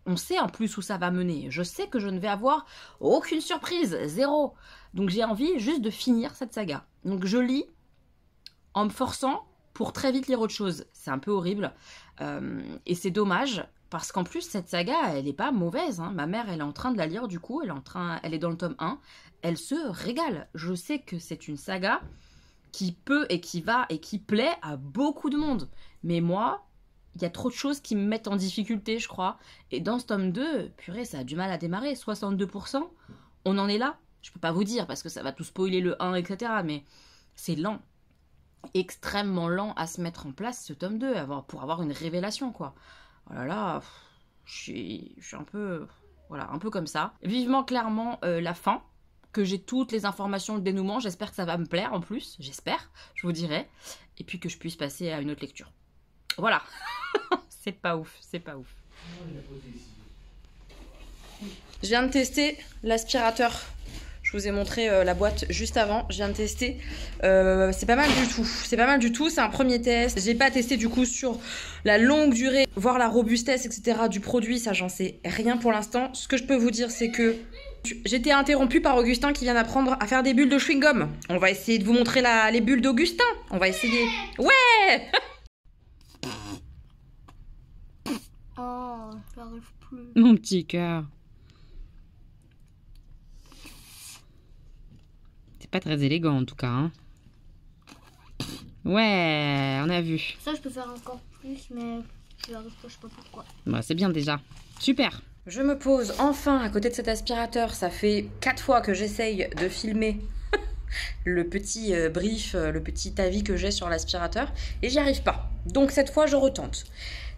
On sait en plus où ça va mener. Je sais que je ne vais avoir aucune surprise. Zéro. Donc j'ai envie juste de finir cette saga. Donc je lis en me forçant pour très vite lire autre chose. C'est un peu horrible. Et c'est dommage. Parce qu'en plus, cette saga, elle est pas mauvaise. Hein. Ma mère, elle est en train de la lire, du coup. Elle est dans le tome 1. Elle se régale. Je sais que c'est une saga qui peut et qui va et qui plaît à beaucoup de monde. Mais moi, il y a trop de choses qui me mettent en difficulté, je crois. Et dans ce tome 2, purée, ça a du mal à démarrer. 62%, on en est là. Je peux pas vous dire parce que ça va tout spoiler le 1, etc. Mais c'est lent. Extrêmement lent à se mettre en place, ce tome 2, pour avoir une révélation, quoi. Oh là là, je suis un peu... Voilà, un peu comme ça. Vivement, clairement, la fin. Que j'ai toutes les informations, le dénouement. J'espère que ça va me plaire, en plus. J'espère, je vous dirai. Et puis que je puisse passer à une autre lecture. Voilà. C'est pas ouf, c'est pas ouf. Je viens de tester l'aspirateur. Je vous ai montré la boîte juste avant. Je viens de tester. C'est pas mal du tout. C'est pas mal du tout. C'est un premier test. J'ai pas testé du coup sur la longue durée, voir la robustesse, etc. du produit. Ça, j'en sais rien pour l'instant. Ce que je peux vous dire, c'est que j'étais interrompue par Augustin qui vient d'apprendre à faire des bulles de chewing-gum. On va essayer de vous montrer les bulles d'Augustin. On va essayer. Ouais. Oh, j'arrive plus. Mon petit cœur. C'est pas très élégant en tout cas. Hein. Ouais, on a vu. Ça, je peux faire encore plus, mais je n'arrive pas, je sais pas pourquoi. Bah, c'est bien déjà. Super. Je me pose enfin à côté de cet aspirateur. Ça fait 4 fois que j'essaye de filmer le petit brief, le petit avis que j'ai sur l'aspirateur. Et j'y arrive pas. Donc cette fois, je retente.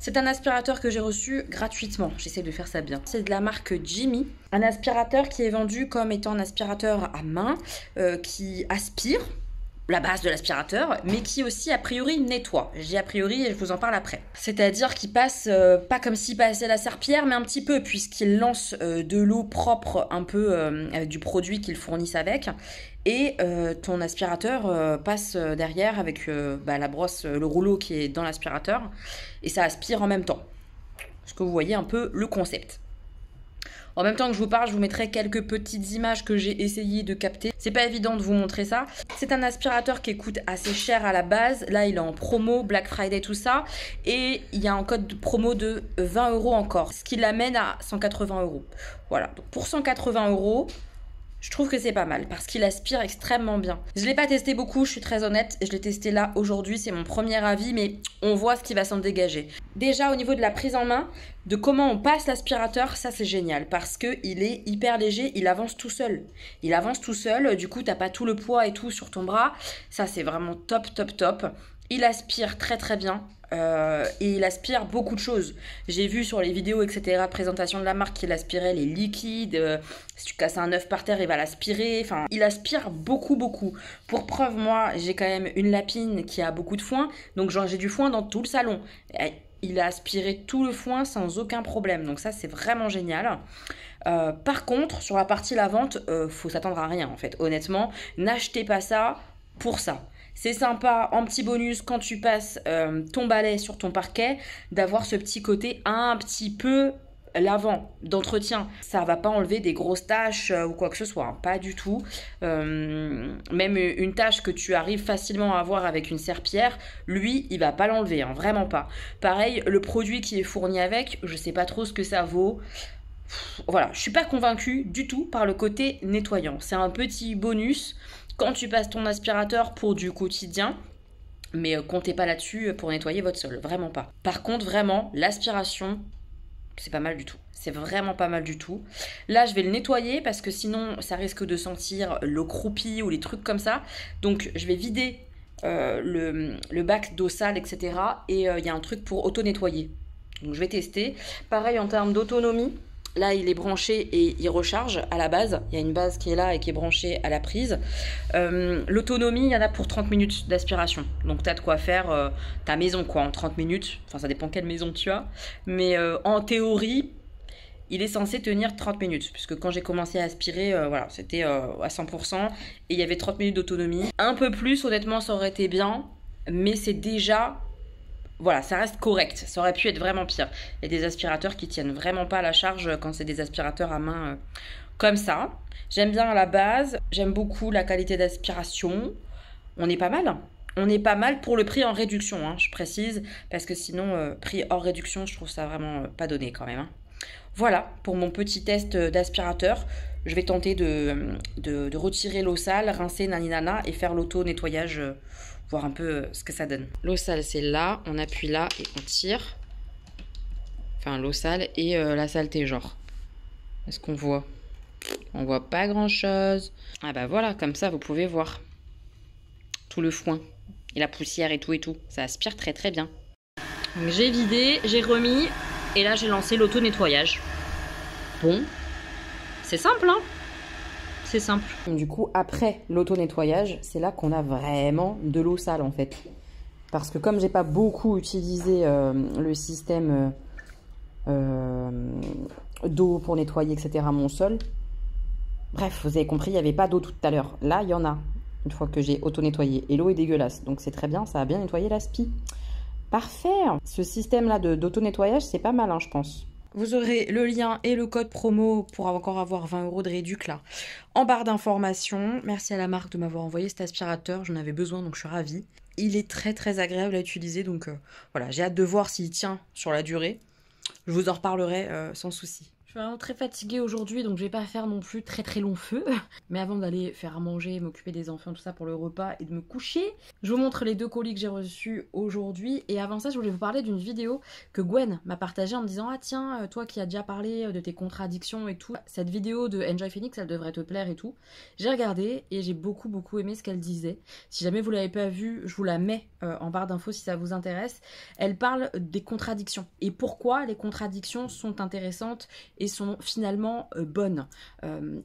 C'est un aspirateur que j'ai reçu gratuitement. J'essaie de faire ça bien. C'est de la marque Jimmy. Un aspirateur qui est vendu comme étant un aspirateur à main qui aspire la base de l'aspirateur, mais qui aussi a priori nettoie. J'ai a priori et je vous en parle après. C'est-à-dire qu'il passe pas comme s'il passait la serpillière, mais un petit peu, puisqu'il lance de l'eau propre un peu du produit qu'ils fournissent avec. Et ton aspirateur passe derrière avec la brosse, le rouleau qui est dans l'aspirateur, et ça aspire en même temps. Est-ce que vous voyez un peu le concept? En même temps que je vous parle, je vous mettrai quelques petites images que j'ai essayé de capter. C'est pas évident de vous montrer ça. C'est un aspirateur qui coûte assez cher à la base. Là, il est en promo, Black Friday, tout ça. Et il y a un code de promo de 20 € encore, ce qui l'amène à 180 €. Voilà, donc pour 180 €, je trouve que c'est pas mal parce qu'il aspire extrêmement bien. Je l'ai pas testé beaucoup, je suis très honnête. Je l'ai testé là aujourd'hui, c'est mon premier avis, mais on voit ce qui va s'en dégager. Déjà au niveau de la prise en main, de comment on passe l'aspirateur, ça c'est génial parce qu'il est hyper léger, il avance tout seul. Il avance tout seul, du coup t'as pas tout le poids et tout sur ton bras. Ça c'est vraiment top, top, top. Il aspire très très bien. Et il aspire beaucoup de choses. J'ai vu sur les vidéos, etc., de présentation de la marque qu'il aspirait les liquides. Si tu casses un œuf par terre, il va l'aspirer. Enfin, il aspire beaucoup, beaucoup. Pour preuve, moi, j'ai quand même une lapine qui a beaucoup de foin. Donc, j'ai du foin dans tout le salon. Il a aspiré tout le foin sans aucun problème. Donc, ça, c'est vraiment génial. Par contre, sur la partie lavante, faut s'attendre à rien, en fait. Honnêtement, n'achetez pas ça pour ça. C'est sympa, en petit bonus, quand tu passes ton balai sur ton parquet, d'avoir ce petit côté un petit peu lavant, d'entretien. Ça va pas enlever des grosses taches ou quoi que ce soit, hein, pas du tout. Même une tache que tu arrives facilement à avoir avec une serpillière, lui, il va pas l'enlever, hein, vraiment pas. Pareil, le produit qui est fourni avec, je sais pas trop ce que ça vaut. Voilà, je suis pas convaincue du tout par le côté nettoyant. C'est un petit bonus quand tu passes ton aspirateur pour du quotidien, mais comptez pas là-dessus pour nettoyer votre sol, vraiment pas. Par contre, vraiment, l'aspiration, c'est pas mal du tout. C'est vraiment pas mal du tout. Là, je vais le nettoyer parce que sinon, ça risque de sentir l'eau croupie ou les trucs comme ça. Donc, je vais vider le bac d'eau sale, etc. Et il y a un truc pour auto-nettoyer. Donc, je vais tester. Pareil, en termes d'autonomie, là, il est branché et il recharge à la base. Il y a une base qui est là et qui est branchée à la prise. L'autonomie, il y en a pour 30 minutes d'aspiration. Donc, tu as de quoi faire ta maison, quoi, en 30 minutes. Enfin, ça dépend quelle maison tu as. Mais en théorie, il est censé tenir 30 minutes. Puisque quand j'ai commencé à aspirer, voilà, c'était à 100%. Et il y avait 30 minutes d'autonomie. Un peu plus, honnêtement, ça aurait été bien. Mais c'est déjà... Voilà, ça reste correct. Ça aurait pu être vraiment pire. Il y a des aspirateurs qui tiennent vraiment pas la charge quand c'est des aspirateurs à main comme ça. J'aime bien la base. J'aime beaucoup la qualité d'aspiration. On est pas mal. On est pas mal pour le prix en réduction, hein, je précise, parce que sinon, prix hors réduction, je trouve ça vraiment pas donné quand même. Hein. Voilà, pour mon petit test d'aspirateur, je vais tenter de retirer l'eau sale, rincer naninana et faire l'auto-nettoyage, voir un peu ce que ça donne. L'eau sale, c'est là, on appuie là et on tire. Enfin, l'eau sale et la saleté, genre. Est-ce qu'on voit? On voit pas grand-chose. Ah bah voilà, comme ça, vous pouvez voir tout le foin. Et la poussière et tout. Ça aspire très très bien. J'ai vidé, j'ai remis. Et là, j'ai lancé l'auto-nettoyage. Bon. C'est simple, hein? C'est simple. Du coup, après l'auto-nettoyage, c'est là qu'on a vraiment de l'eau sale, en fait. Parce que comme j'ai pas beaucoup utilisé le système d'eau pour nettoyer, etc., mon sol. Bref, vous avez compris, il n'y avait pas d'eau tout à l'heure. Là, il y en a. Une fois que j'ai auto-nettoyé. Et l'eau est dégueulasse. Donc c'est très bien, ça a bien nettoyé l'aspi. Parfait. Ce système-là d'auto-nettoyage, c'est pas mal, hein, je pense. Vous aurez le lien et le code promo pour encore avoir 20 € de réduc là en barre d'informations. Merci à la marque de m'avoir envoyé cet aspirateur. J'en avais besoin, donc je suis ravie. Il est très très agréable à utiliser. Donc voilà, j'ai hâte de voir s'il tient sur la durée. Je vous en reparlerai sans souci. Je suis vraiment très fatiguée aujourd'hui, donc je vais pas faire non plus très très long feu. Mais avant d'aller faire à manger, m'occuper des enfants, tout ça pour le repas et de me coucher, je vous montre les 2 colis que j'ai reçus aujourd'hui. Et avant ça, je voulais vous parler d'une vidéo que Gwen m'a partagée en me disant « Ah tiens, toi qui as déjà parlé de tes contradictions et tout, cette vidéo de Enjoy Phoenix, elle devrait te plaire et tout. » J'ai regardé et j'ai beaucoup aimé ce qu'elle disait. Si jamais vous l'avez pas vue, je vous la mets en barre d'infos si ça vous intéresse. Elle parle des contradictions et pourquoi les contradictions sont intéressantes et sont finalement bonnes.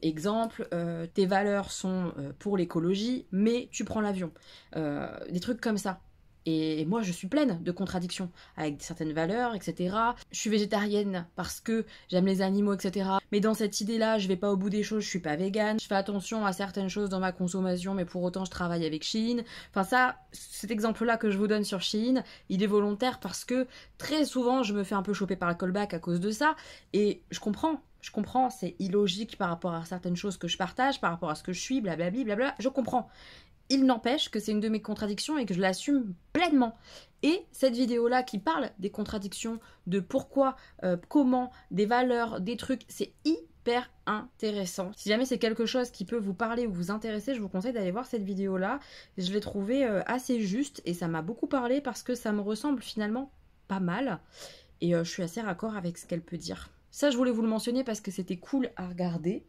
Exemple, tes valeurs sont pour l'écologie, mais tu prends l'avion. Des trucs comme ça. Et moi, je suis pleine de contradictions avec certaines valeurs, etc. Je suis végétarienne parce que j'aime les animaux, etc. Mais dans cette idée-là, je vais pas au bout des choses, je suis pas végane. Je fais attention à certaines choses dans ma consommation, mais pour autant, je travaille avec Shein. Enfin ça, cet exemple-là que je vous donne sur Shein, il est volontaire parce que très souvent, je me fais un peu choper par le callback à cause de ça. Et je comprends, c'est illogique par rapport à certaines choses que je partage, par rapport à ce que je suis, blablabli, blabla, je comprends. Il n'empêche que c'est une de mes contradictions et que je l'assume pleinement. Et cette vidéo-là qui parle des contradictions, de pourquoi, comment, des valeurs, des trucs, c'est hyper intéressant. Si jamais c'est quelque chose qui peut vous parler ou vous intéresser, je vous conseille d'aller voir cette vidéo-là. Je l'ai trouvée assez juste et ça m'a beaucoup parlé parce que ça me ressemble finalement pas mal. Et je suis assez raccord avec ce qu'elle peut dire. Ça, je voulais vous le mentionner parce que c'était cool à regarder.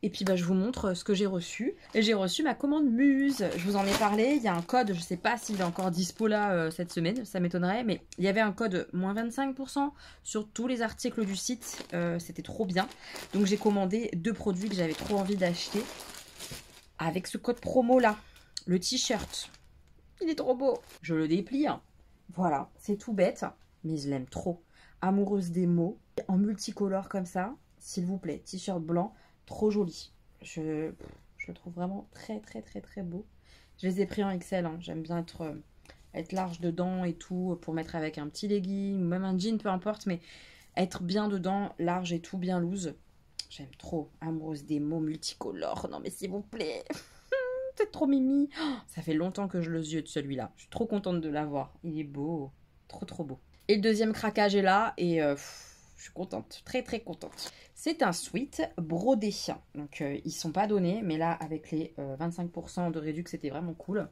Et puis bah, je vous montre ce que j'ai reçu. Et j'ai reçu ma commande Muse. Je vous en ai parlé. Il y a un code, je sais pas s'il est encore dispo là cette semaine, ça m'étonnerait. Mais il y avait un code moins 25% sur tous les articles du site. C'était trop bien. Donc j'ai commandé 2 produits que j'avais trop envie d'acheter. Avec ce code promo là. Le t-shirt. Il est trop beau. Je le déplie. Hein. Voilà, c'est tout bête. Mais je l'aime trop. Amoureuse des mots. En multicolore comme ça. S'il vous plaît, t-shirt blanc. Trop joli. Je le trouve vraiment très beau. Je les ai pris en XL. Hein. J'aime bien être large dedans et tout pour mettre avec un petit legging ou même un jean, peu importe. Mais être bien dedans, large et tout, bien loose. J'aime trop. Amoureuse des mots multicolores. Non mais s'il vous plaît. C'est trop mimi. Oh, ça fait longtemps que je le ziote celui-là. Je suis trop contente de l'avoir. Il est beau. Trop beau. Et le deuxième craquage est là. Et je suis contente. Très contente. C'est un sweat brodé. Donc, ils sont pas donnés. Mais là, avec les 25% de réduc, c'était vraiment cool.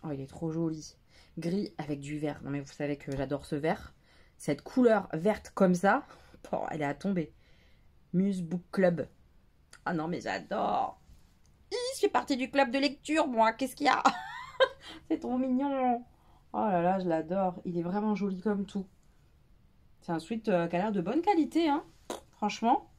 Oh, il est trop joli. Gris avec du vert. Non, mais vous savez que j'adore ce vert. Cette couleur verte comme ça. Oh, elle est à tomber. Muse Book Club. Ah non, mais j'adore. Je fais partie du club de lecture, moi. Qu'est-ce qu'il y a? C'est trop mignon. Oh là là, je l'adore. Il est vraiment joli comme tout. C'est un sweat qui a l'air de bonne qualité, hein. Franchement,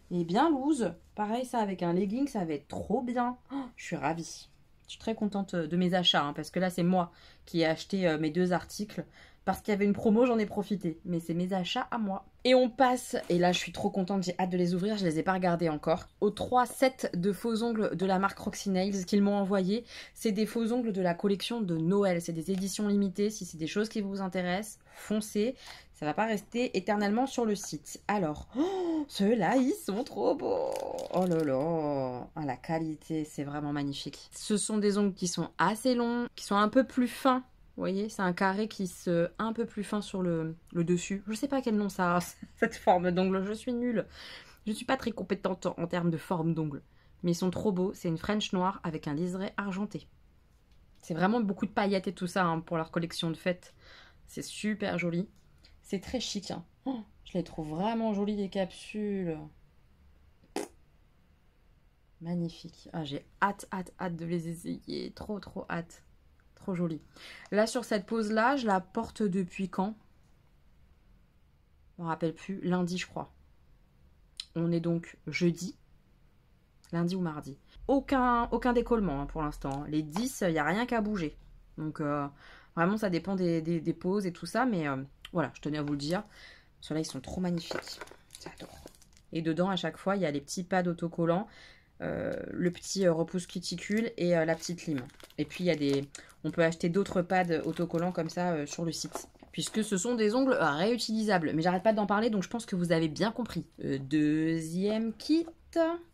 il est bien loose. Pareil, ça avec un legging, ça va être trop bien. Oh, je suis ravie. Je suis très contente de mes achats, hein, parce que là, c'est moi qui ai acheté mes 2 articles. Parce qu'il y avait une promo, j'en ai profité. Mais c'est mes achats à moi. Et on passe, et là je suis trop contente, j'ai hâte de les ouvrir, je les ai pas regardés encore, aux 3 sets de faux ongles de la marque Roxy Nails qu'ils m'ont envoyé. C'est des faux ongles de la collection de Noël, c'est des éditions limitées. Si c'est des choses qui vous intéressent, foncez. Ça va pas rester éternellement sur le site. Alors, oh, ceux-là, ils sont trop beaux. Oh là là. Ah, la qualité, c'est vraiment magnifique. Ce sont des ongles qui sont assez longs, qui sont un peu plus fins. Vous voyez, c'est un carré qui se un peu plus fin sur le dessus. Je sais pas quel nom ça a, cette forme d'ongle. Je suis nulle. Je ne suis pas très compétente en termes de forme d'ongle. Mais ils sont trop beaux. C'est une French noire avec un liseré argenté. C'est vraiment beaucoup de paillettes et tout ça hein, pour leur collection de fêtes. C'est super joli. C'est très chic. Hein. Oh, je les trouve vraiment jolies les capsules. Magnifique. Ah, j'ai hâte de les essayer. Trop hâte. Trop joli. Là, sur cette pose-là, je la porte depuis quand? Je me rappelle plus. Lundi, je crois. On est donc jeudi. Lundi ou mardi. Aucun décollement hein, pour l'instant. Les 10, il n'y a rien qu'à bouger. Donc, vraiment, ça dépend des poses et tout ça. Mais voilà, je tenais à vous le dire. Ceux-là, ils sont trop magnifiques. J'adore. Et dedans, à chaque fois, il y a les petits pads autocollants. Le petit repousse cuticule et la petite lime. Et puis, il y a on peut acheter d'autres pads autocollants comme ça sur le site. Puisque ce sont des ongles réutilisables. Mais j'arrête pas d'en parler, donc je pense que vous avez bien compris. Deuxième kit.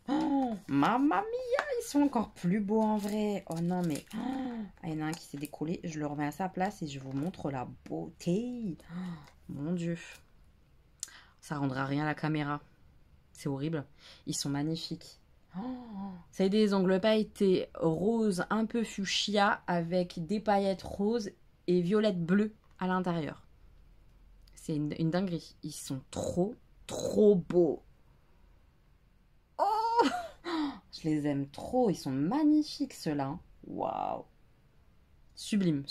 Oh, mamma mia, ils sont encore plus beaux en vrai. Oh non, mais... Oh, il y en a un qui s'est décollé. Je le remets à sa place et je vous montre la beauté. Oh, mon Dieu. Ça rendra rien à la caméra. C'est horrible. Ils sont magnifiques. Oh, c'est des ongles pailletés rose un peu fuchsia avec des paillettes roses et violettes bleues à l'intérieur. C'est une dinguerie. Ils sont trop beaux. Oh, je les aime trop. Ils sont magnifiques ceux-là. Waouh. Sublime.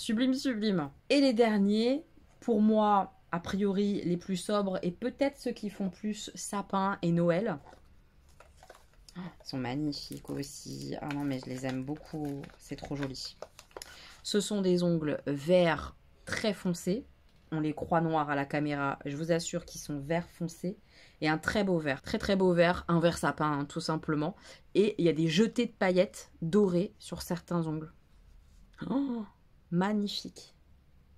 Et les derniers, pour moi, a priori, les plus sobres et peut-être ceux qui font plus sapin et Noël. Ils sont magnifiques aussi. Ah non, mais je les aime beaucoup. C'est trop joli. Ce sont des ongles verts très foncés. On les croit noirs à la caméra. Je vous assure qu'ils sont vert foncé. Et un très beau vert. Très beau vert. Un vert sapin, hein, tout simplement. Et il y a des jetés de paillettes dorées sur certains ongles. Oh, magnifique.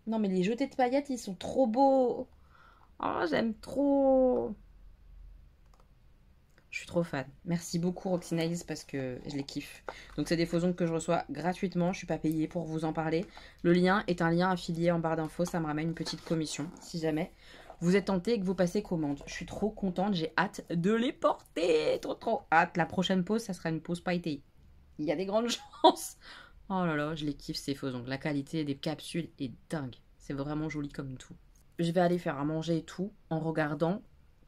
Non, mais les jetés de paillettes, ils sont trop beaux. Oh, j'aime trop. Je suis trop fan. Merci beaucoup Roxynaïs parce que je les kiffe. Donc c'est des faux ongles que je reçois gratuitement. Je suis pas payée pour vous en parler. Le lien est un lien affilié en barre d'infos. Ça me ramène une petite commission si jamais vous êtes tenté et que vous passez commande. Je suis trop contente. J'ai hâte de les porter. Trop hâte. La prochaine pause, ça sera une pause pailletée. Il y a des grandes chances. Oh là là, je les kiffe ces faux ongles. La qualité des capsules est dingue. C'est vraiment joli comme tout. Je vais aller faire à manger et tout en regardant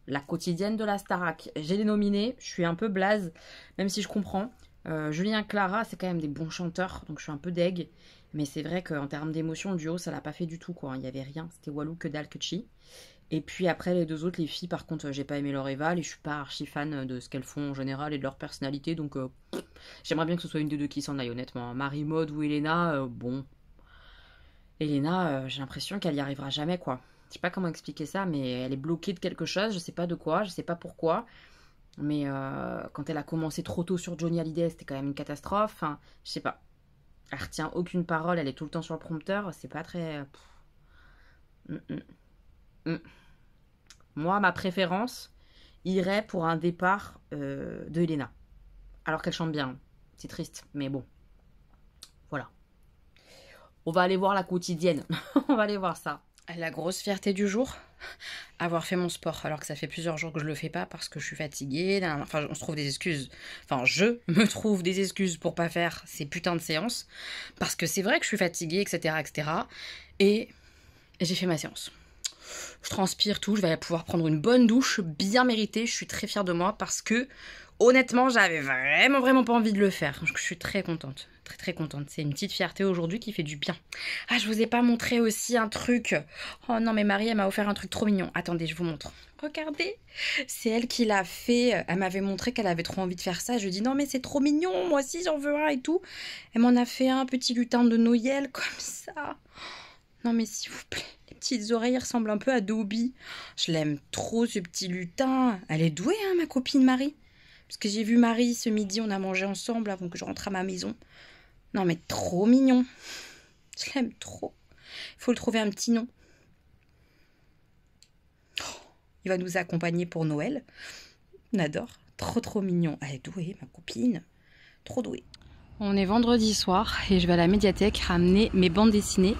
la quotidienne de la Starac. J'ai les nominés, je suis un peu blaze, même si je comprends. Julien Clara, c'est quand même des bons chanteurs, donc je suis un peu deg. Mais c'est vrai qu'en termes d'émotion, le duo, ça l'a pas fait du tout, quoi. Il n'y avait rien, c'était Walou que dalle que chi. Et puis après, les deux autres, les filles, par contre, j'ai pas aimé leur Eval et je suis pas archi fan de ce qu'elles font en général et de leur personnalité, donc j'aimerais bien que ce soit une des deux qui s'en aille, honnêtement. Marie-Maude ou Elena, bon. Elena, j'ai l'impression qu'elle y arrivera jamais, quoi. Je sais pas comment expliquer ça, mais elle est bloquée de quelque chose, je sais pas de quoi, je sais pas pourquoi. Mais quand elle a commencé trop tôt sur Johnny Hallyday, c'était quand même une catastrophe. Enfin, je sais pas. Elle retient aucune parole, elle est tout le temps sur le prompteur, c'est pas très... Moi, ma préférence irait pour un départ de Elena. Alors qu'elle chante bien. C'est triste, mais bon. Voilà. On va aller voir la quotidienne. On va aller voir ça. La grosse fierté du jour, avoir fait mon sport, alors que ça fait plusieurs jours que je le fais pas parce que je suis fatiguée. Enfin, on se trouve des excuses. Enfin, je me trouve des excuses pour pas faire ces putains de séances. Parce que c'est vrai que je suis fatiguée, etc., etc. Et j'ai fait ma séance. Je transpire tout, je vais pouvoir prendre une bonne douche, bien méritée. Je suis très fière de moi parce que, honnêtement, j'avais vraiment pas envie de le faire. Je suis très contente. Très contente. C'est une petite fierté aujourd'hui qui fait du bien. Ah, je vous ai pas montré aussi un truc. Oh non, mais Marie, elle m'a offert un truc trop mignon. Attendez, je vous montre. Regardez. C'est elle qui l'a fait. Elle m'avait montré qu'elle avait trop envie de faire ça. Je lui ai dit non, mais c'est trop mignon. Moi aussi, j'en veux un et tout. Elle m'en a fait un petit lutin de Noël comme ça. Non, mais s'il vous plaît. Les petites oreilles ressemblent un peu à Dobby. Je l'aime trop, ce petit lutin. Elle est douée, hein, ma copine Marie. Parce que j'ai vu Marie ce midi, on a mangé ensemble avant que je rentre à ma maison. Non, mais trop mignon. Je l'aime trop. Il faut le trouver un petit nom. Il va nous accompagner pour Noël. On adore. Trop mignon. Elle est douée, ma copine. Trop douée. On est vendredi soir et je vais à la médiathèque ramener mes bandes dessinées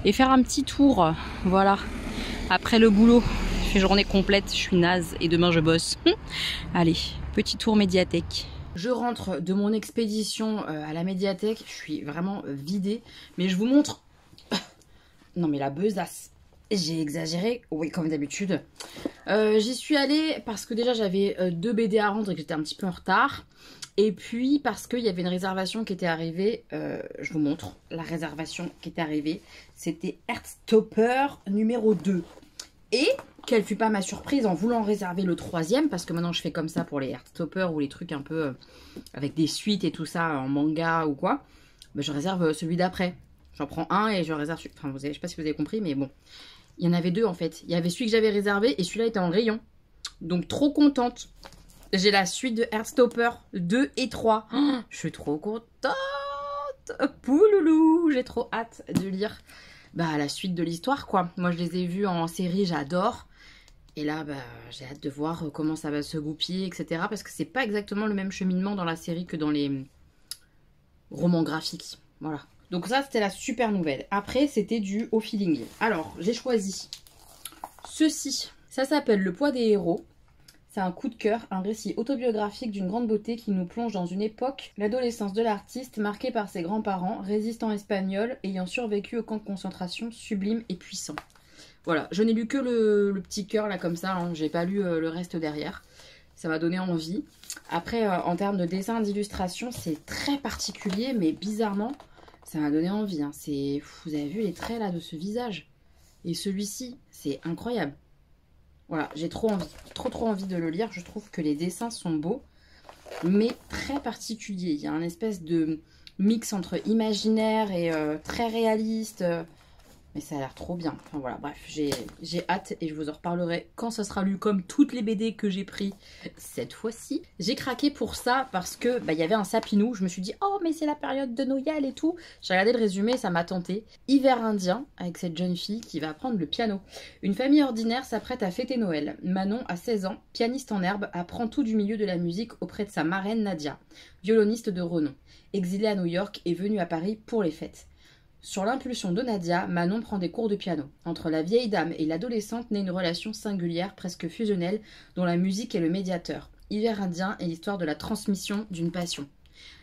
et faire un petit tour. Voilà. Après le boulot, je fais journée complète, je suis naze et demain je bosse. Allez, petit tour médiathèque. Je rentre de mon expédition à la médiathèque. Je suis vraiment vidée. Mais je vous montre... Non mais la besace. J'ai exagéré, oui comme d'habitude. J'y suis allée parce que déjà j'avais 2 BD à rendre et que j'étais un petit peu en retard. Et puis parce qu'il y avait une réservation qui était arrivée, je vous montre la réservation qui était arrivée. C'était Heartstopper numéro 2. Et quelle fut pas ma surprise en voulant réserver le 3e, parce que maintenant je fais comme ça pour les Heartstopper ou les trucs un peu avec des suites et tout ça en manga ou quoi. Ben, je réserve celui d'après. J'en prends un et je réserve... Enfin, je sais pas si vous avez compris, mais bon. Il y en avait 2 en fait. Il y avait celui que j'avais réservé et celui-là était en rayon. Donc trop contente. J'ai la suite de Heartstopper 2 et 3. Oh, je suis trop contente. Pouloulou. J'ai trop hâte de lire la suite de l'histoire quoi. Moi je les ai vus en série, j'adore. Et là j'ai hâte de voir comment ça va se goupiller, etc. Parce que c'est pas exactement le même cheminement dans la série que dans les romans graphiques. Voilà. Donc ça, c'était la super nouvelle. Après, c'était du au feeling. Alors, j'ai choisi ceci. Ça s'appelle Le poids des héros. C'est un coup de cœur, un récit autobiographique d'une grande beauté qui nous plonge dans une époque, l'adolescence de l'artiste, marquée par ses grands-parents, résistants espagnols, ayant survécu au camp de concentration, sublime et puissant. Voilà, je n'ai lu que le petit cœur là comme ça, hein. J'ai pas lu le reste derrière. Ça m'a donné envie. Après, en termes de dessin, d'illustration, c'est très particulier, mais bizarrement... Ça m'a donné envie, hein. Vous avez vu les traits là de ce visage. Et celui-ci, c'est incroyable. Voilà, j'ai trop envie de le lire. Je trouve que les dessins sont beaux, mais très particuliers. Il y a un espèce de mix entre imaginaire et très réaliste. Mais ça a l'air trop bien. Enfin voilà, bref, j'ai hâte et je vous en reparlerai quand ça sera lu, comme toutes les BD que j'ai pris cette fois-ci. J'ai craqué pour ça parce que il y avait un sapinou. Je me suis dit, oh mais c'est la période de Noël et tout. J'ai regardé le résumé, ça m'a tenté. Hiver indien, avec cette jeune fille qui va apprendre le piano. Une famille ordinaire s'apprête à fêter Noël. Manon, à 16 ans, pianiste en herbe, apprend tout du milieu de la musique auprès de sa marraine Nadia, violoniste de renom. Exilée à New York et venue à Paris pour les fêtes. Sur l'impulsion de Nadia, Manon prend des cours de piano. Entre la vieille dame et l'adolescente naît une relation singulière, presque fusionnelle, dont la musique est le médiateur. Hiver indien est l'histoire de la transmission d'une passion.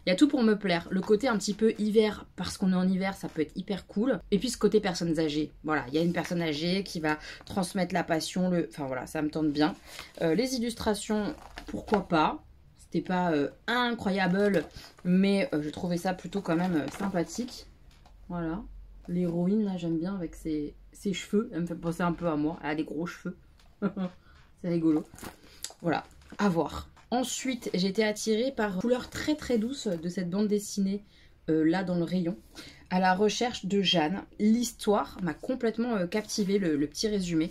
Il y a tout pour me plaire. Le côté un petit peu hiver, parce qu'on est en hiver, ça peut être hyper cool. Et puis ce côté personnes âgées. Voilà, il y a une personne âgée qui va transmettre la passion. Enfin voilà, ça me tente bien. Les illustrations, pourquoi pas. C'était pas incroyable, mais je trouvais ça plutôt quand même sympathique. Voilà, l'héroïne là j'aime bien avec ses cheveux, elle me fait penser un peu à moi, elle a des gros cheveux, c'est rigolo. Voilà, à voir. Ensuite j'ai été attirée par la couleur très douce de cette bande dessinée là dans le rayon, à la recherche de Jeanne. L'histoire m'a complètement captivée, le petit résumé,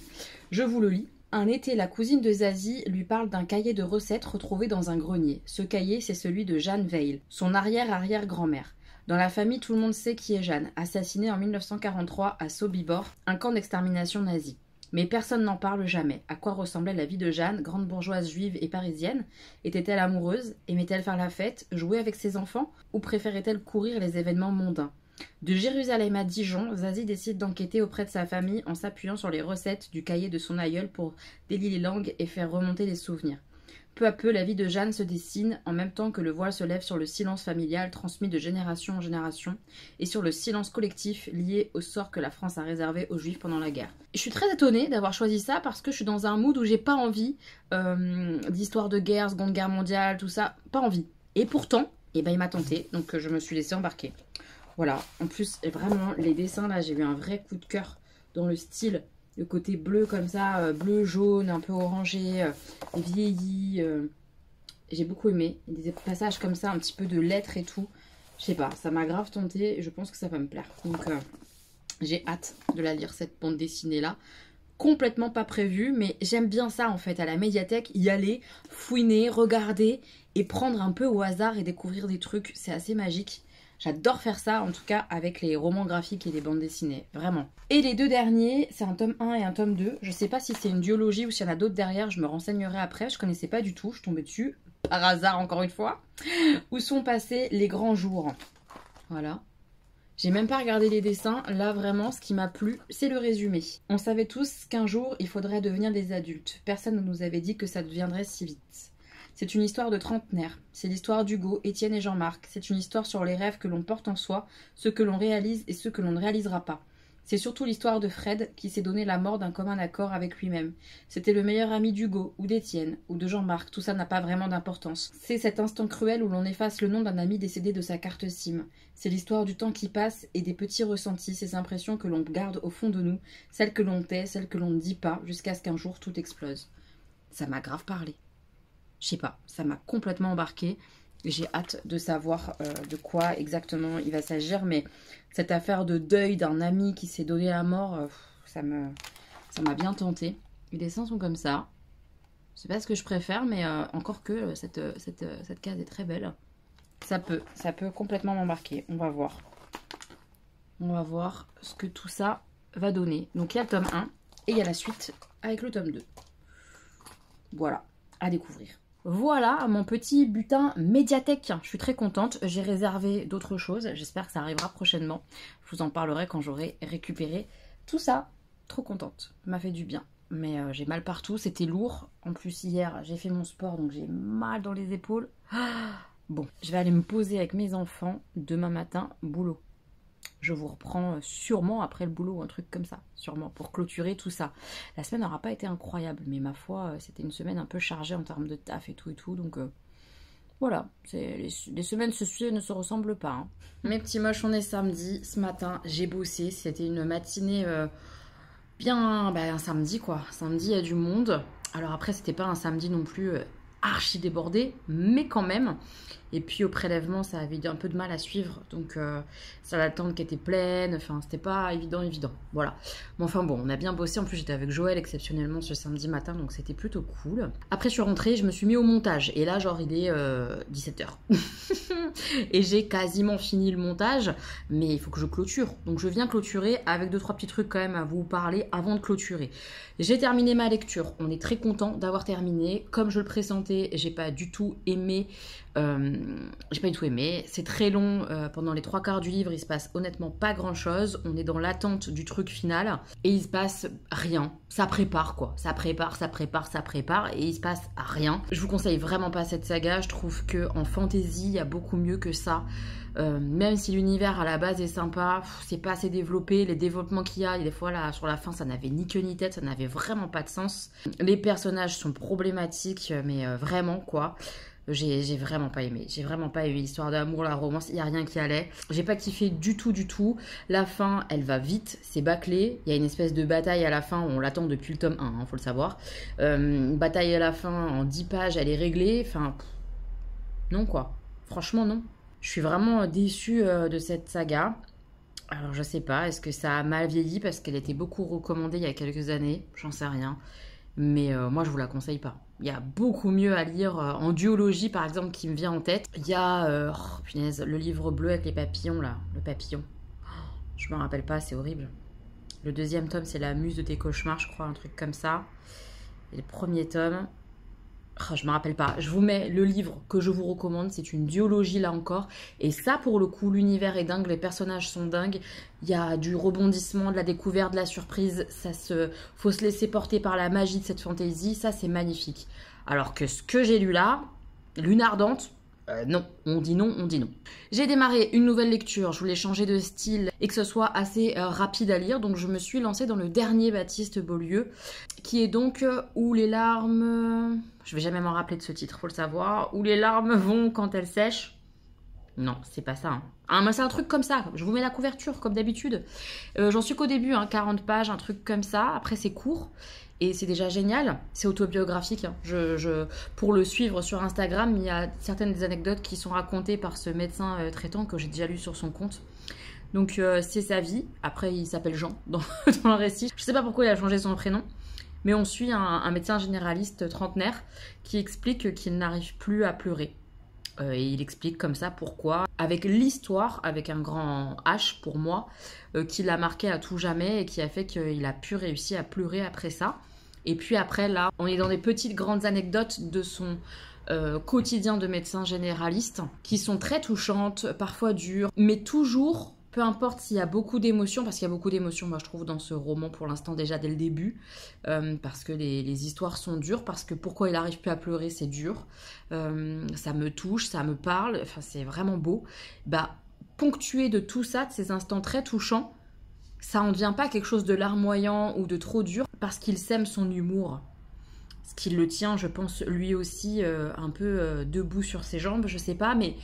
je vous le lis. Un été, la cousine de Zazie lui parle d'un cahier de recettes retrouvé dans un grenier. Ce cahier, c'est celui de Jeanne Veil, son arrière-arrière-grand-mère. Dans la famille, tout le monde sait qui est Jeanne, assassinée en 1943 à Sobibor, un camp d'extermination nazi. Mais personne n'en parle jamais. À quoi ressemblait la vie de Jeanne, grande bourgeoise juive et parisienne? Était-elle amoureuse? Aimait-elle faire la fête? Jouer avec ses enfants? Ou préférait-elle courir les événements mondains? De Jérusalem à Dijon, Zazie décide d'enquêter auprès de sa famille en s'appuyant sur les recettes du cahier de son aïeul pour délier les langues et faire remonter les souvenirs. Peu à peu, la vie de Jeanne se dessine en même temps que le voile se lève sur le silence familial transmis de génération en génération et sur le silence collectif lié au sort que la France a réservé aux Juifs pendant la guerre. Je suis très étonnée d'avoir choisi ça parce que je suis dans un mood où j'ai pas envie d'histoire de guerre, Seconde Guerre mondiale, tout ça, pas envie. Et pourtant, il m'a tenté, donc je me suis laissée embarquer. Voilà, en plus, vraiment, les dessins là, j'ai eu un vrai coup de cœur dans le style. Le côté bleu comme ça, bleu, jaune, un peu orangé, vieilli. J'ai beaucoup aimé. Il y a des passages comme ça, un petit peu de lettres et tout. Je sais pas, ça m'a grave tenté et je pense que ça va me plaire. Donc j'ai hâte de la lire, cette bande dessinée là. Complètement pas prévue, mais j'aime bien ça en fait, à la médiathèque, y aller, fouiner, regarder et prendre un peu au hasard et découvrir des trucs. C'est assez magique. J'adore faire ça, en tout cas, avec les romans graphiques et les bandes dessinées, vraiment. Et les 2 derniers, c'est un tome 1 et un tome 2. Je sais pas si c'est une duologie ou s'il y en a d'autres derrière, je me renseignerai après. Je connaissais pas du tout, je suis tombée dessus, par hasard encore une fois. Où sont passés les grands jours? Voilà. J'ai même pas regardé les dessins, là vraiment ce qui m'a plu, c'est le résumé. On savait tous qu'un jour il faudrait devenir des adultes. Personne ne nous avait dit que ça deviendrait si vite. C'est une histoire de trentenaire. C'est l'histoire d'Hugo, Étienne et Jean-Marc. C'est une histoire sur les rêves que l'on porte en soi, ceux que l'on réalise et ceux que l'on ne réalisera pas. C'est surtout l'histoire de Fred qui s'est donné la mort d'un commun accord avec lui-même. C'était le meilleur ami d'Hugo, ou d'Étienne, ou de Jean-Marc, tout ça n'a pas vraiment d'importance. C'est cet instant cruel où l'on efface le nom d'un ami décédé de sa carte SIM. C'est l'histoire du temps qui passe et des petits ressentis, ces impressions que l'on garde au fond de nous, celles que l'on tait, celles que l'on ne dit pas, jusqu'à ce qu'un jour tout explose. Ça m'a grave parlé. Je sais pas, ça m'a complètement embarqué. J'ai hâte de savoir de quoi exactement il va s'agir, mais cette affaire de deuil d'un ami qui s'est donné la mort, ça m'a bien tenté. Les dessins sont comme ça. C'est pas ce que je préfère, mais encore que cette case est très belle. Ça peut complètement m'embarquer. On va voir. On va voir ce que tout ça va donner. Donc il y a le tome 1 et il y a la suite avec le tome 2. Voilà, à découvrir. Voilà mon petit butin médiathèque. Je suis très contente. J'ai réservé d'autres choses. J'espère que ça arrivera prochainement. Je vous en parlerai quand j'aurai récupéré tout ça. Trop contente. Ça m'a fait du bien. Mais j'ai mal partout. C'était lourd. En plus, hier, j'ai fait mon sport, donc j'ai mal dans les épaules. Bon, je vais aller me poser avec mes enfants. Demain matin, boulot. Je vous reprends sûrement après le boulot, un truc comme ça, sûrement, pour clôturer tout ça. La semaine n'aura pas été incroyable, mais ma foi, c'était une semaine un peu chargée en termes de taf et tout, donc voilà, les semaines ne se ressemblent pas. Hein. Mes petits moches, on est samedi, ce matin, j'ai bossé, c'était une matinée bien, un samedi quoi, samedi il y a du monde. Alors après, c'était pas un samedi non plus archi débordé, mais quand même. Et puis au prélèvement, ça avait un peu de mal à suivre, donc ça la tente qui était pleine, enfin c'était pas évident, voilà. Mais enfin bon, on a bien bossé, en plus j'étais avec Joël exceptionnellement ce samedi matin, donc c'était plutôt cool. Après je suis rentrée, je me suis mis au montage, et là genre il est 17h. Et j'ai quasiment fini le montage, mais il faut que je clôture. Donc je viens clôturer avec 2-3 petits trucs quand même à vous parler avant de clôturer. J'ai terminé ma lecture, on est très content d'avoir terminé. Comme je le pressentais, j'ai pas du tout aimé... c'est très long, pendant les 3/4 du livre il se passe honnêtement pas grand chose, on est dans l'attente du truc final et il se passe rien, ça prépare quoi, ça prépare et il se passe rien. Je vous conseille vraiment pas cette saga, je trouve que en fantasy il y a beaucoup mieux que ça. Même si l'univers à la base est sympa, c'est pas assez développé, les développements qu'il y a, des fois là sur la fin ça n'avait ni queue ni tête, ça n'avait vraiment pas de sens. Les personnages sont problématiques, mais vraiment quoi. J'ai vraiment pas aimé. J'ai vraiment pas aimé l'histoire d'amour, la romance, il n'y a rien qui allait. J'ai pas kiffé du tout. La fin, elle va vite, c'est bâclé. Il y a une espèce de bataille à la fin, on l'attend depuis le tome 1, hein, faut le savoir. Bataille à la fin, en 10 pages, elle est réglée. Enfin, non quoi. Franchement, non. Je suis vraiment déçue de cette saga. Alors, je sais pas, est-ce que ça a mal vieilli parce qu'elle était beaucoup recommandée il y a quelques années? J'en sais rien. Mais moi, je vous la conseille pas. Il y a beaucoup mieux à lire en duologie, par exemple, qui me vient en tête. Il y a, punaise, le livre bleu avec les papillons, là. Le papillon. Je me rappelle pas, c'est horrible. Le 2e tome, c'est La muse de tes cauchemars, je crois, un truc comme ça. Et le 1er tome... je me rappelle pas. Je vous mets le livre que je vous recommande. C'est une duologie, là encore. Et ça, pour le coup, l'univers est dingue. Les personnages sont dingues. Il y a du rebondissement, de la découverte, de la surprise. Faut se laisser porter par la magie de cette fantaisie. Ça, c'est magnifique. Alors que ce que j'ai lu là, Lune ardente, non. On dit non. J'ai démarré une nouvelle lecture. Je voulais changer de style et que ce soit assez rapide à lire. Donc, je me suis lancée dans le dernier Baptiste Beaulieu, qui est donc Où les larmes... Je vais jamais m'en rappeler de ce titre, faut le savoir. Où les larmes vont quand elles sèchent. Non, c'est pas ça. Hein. Ah, c'est un truc comme ça. Je vous mets la couverture, comme d'habitude. J'en suis qu'au début, hein, 40 pages, un truc comme ça. Après, c'est court. Et c'est déjà génial. C'est autobiographique. Hein. Pour le suivre sur Instagram, il y a certaines des anecdotes qui sont racontées par ce médecin traitant que j'ai déjà lu sur son compte. Donc, c'est sa vie. Après, il s'appelle Jean dans le récit. Je sais pas pourquoi il a changé son prénom. Mais on suit un médecin généraliste trentenaire qui explique qu'il n'arrive plus à pleurer. Et il explique comme ça pourquoi, avec l'histoire, avec un grand H pour moi, qui l'a marqué à tout jamais et qui a fait qu'il a pu réussir à pleurer après ça. Et puis après là, on est dans des petites grandes anecdotes de son quotidien de médecin généraliste qui sont très touchantes, parfois dures, mais toujours, peu importe s'il y a beaucoup d'émotions, parce qu'il y a beaucoup d'émotions, moi je trouve, dans ce roman pour l'instant déjà dès le début, parce que les histoires sont dures, parce que pourquoi il n'arrive plus à pleurer, c'est dur, ça me touche, ça me parle, enfin c'est vraiment beau. Bah, ponctué de tout ça, de ces instants très touchants, ça en devient pas quelque chose de larmoyant ou de trop dur, parce qu'il sème son humour. Ce qui le tient, je pense, lui aussi un peu debout sur ses jambes, je sais pas, mais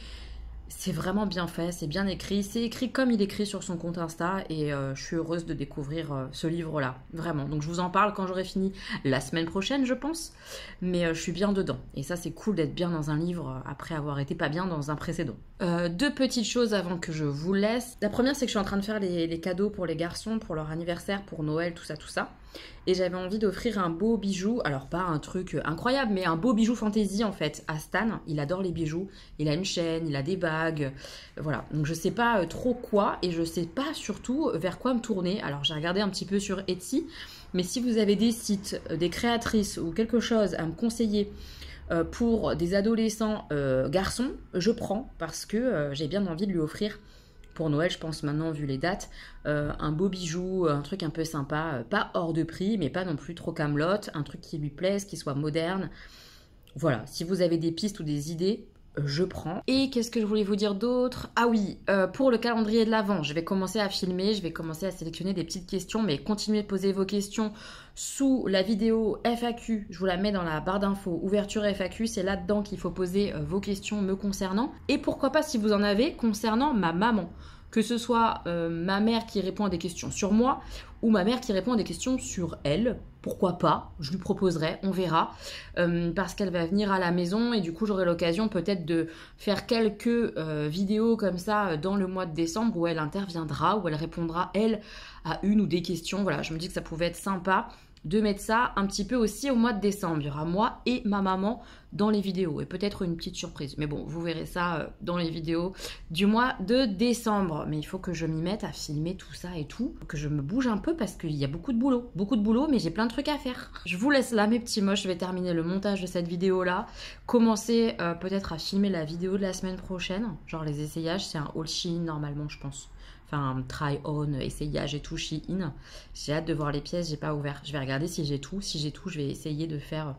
c'est vraiment bien fait, c'est bien écrit. C'est écrit comme il écrit sur son compte Insta et je suis heureuse de découvrir ce livre-là, vraiment. Donc je vous en parle quand j'aurai fini la semaine prochaine, je pense, mais je suis bien dedans. Et ça, c'est cool d'être bien dans un livre après avoir été pas bien dans un précédent. Deux petites choses avant que je vous laisse. La première, c'est que je suis en train de faire les cadeaux pour les garçons, pour leur anniversaire, pour Noël, tout ça, tout ça. Et j'avais envie d'offrir un beau bijou, alors pas un truc incroyable, mais un beau bijou fantaisie en fait, à Stan. Il adore les bijoux, il a une chaîne, il a des bagues, voilà. Donc je sais pas trop quoi, et je sais pas surtout vers quoi me tourner. Alors j'ai regardé un petit peu sur Etsy, mais si vous avez des sites, des créatrices ou quelque chose à me conseiller pour des adolescents garçons, je prends, parce que j'ai bien envie de lui offrir pour Noël, je pense maintenant, vu les dates, un beau bijou, un truc un peu sympa, pas hors de prix, mais pas non plus trop camelote, un truc qui lui plaise, qui soit moderne. Voilà, si vous avez des pistes ou des idées, je prends. Et qu'est-ce que je voulais vous dire d'autre? Ah oui, pour le calendrier de l'Avent, je vais commencer à filmer, je vais commencer à sélectionner des petites questions, mais continuez de poser vos questions sous la vidéo FAQ, je vous la mets dans la barre d'infos, ouverture FAQ, c'est là-dedans qu'il faut poser vos questions me concernant. Et pourquoi pas, si vous en avez, concernant ma maman. Que ce soit ma mère qui répond à des questions sur moi ou ma mère qui répond à des questions sur elle. Pourquoi pas, je lui proposerai, on verra. Parce qu'elle va venir à la maison et du coup j'aurai l'occasion peut-être de faire quelques vidéos comme ça dans le mois de décembre où elle interviendra, où elle répondra elle à une ou des questions. Voilà, je me dis que ça pouvait être sympa de mettre ça un petit peu aussi au mois de décembre. Il y aura moi et ma maman dans les vidéos et peut-être une petite surprise. Mais bon, vous verrez ça dans les vidéos du mois de décembre. Mais il faut que je m'y mette à filmer tout ça et tout, que je me bouge un peu parce qu'il y a beaucoup de boulot, mais j'ai plein de trucs à faire. Je vous laisse là mes petits moches, je vais terminer le montage de cette vidéo là, commencer peut-être à filmer la vidéo de la semaine prochaine, genre les essayages, c'est un haul Shein normalement je pense. Enfin, try-on, essayage et tout, Shein. J'ai hâte de voir les pièces, j'ai pas ouvert. Je vais regarder si j'ai tout. Si j'ai tout, je vais essayer de faire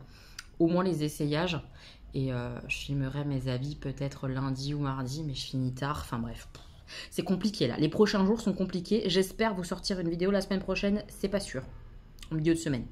au moins les essayages. Et je filmerai mes habits peut-être lundi ou mardi, mais je finis tard. Enfin bref, c'est compliqué là. Les prochains jours sont compliqués. J'espère vous sortir une vidéo la semaine prochaine, c'est pas sûr. Au milieu de semaine.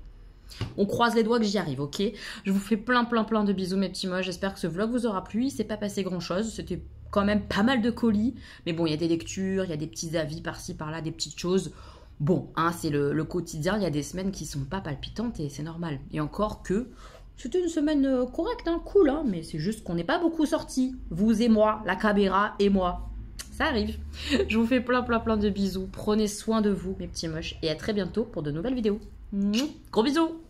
On croise les doigts que j'y arrive, ok? Je vous fais plein de bisous mes petits moches. J'espère que ce vlog vous aura plu. Il s'est pas passé grand chose. C'était quand même pas mal de colis. Mais bon, il y a des lectures, il y a des petits avis par-ci, par-là, des petites choses. Bon, hein, c'est le quotidien. Il y a des semaines qui sont pas palpitantes et c'est normal. Et encore que c'était une semaine correcte, hein, cool, hein, mais c'est juste qu'on n'est pas beaucoup sortis. Vous et moi, la caméra et moi. Ça arrive. Je vous fais plein de bisous. Prenez soin de vous, mes petits moches. Et à très bientôt pour de nouvelles vidéos. Gros bisous.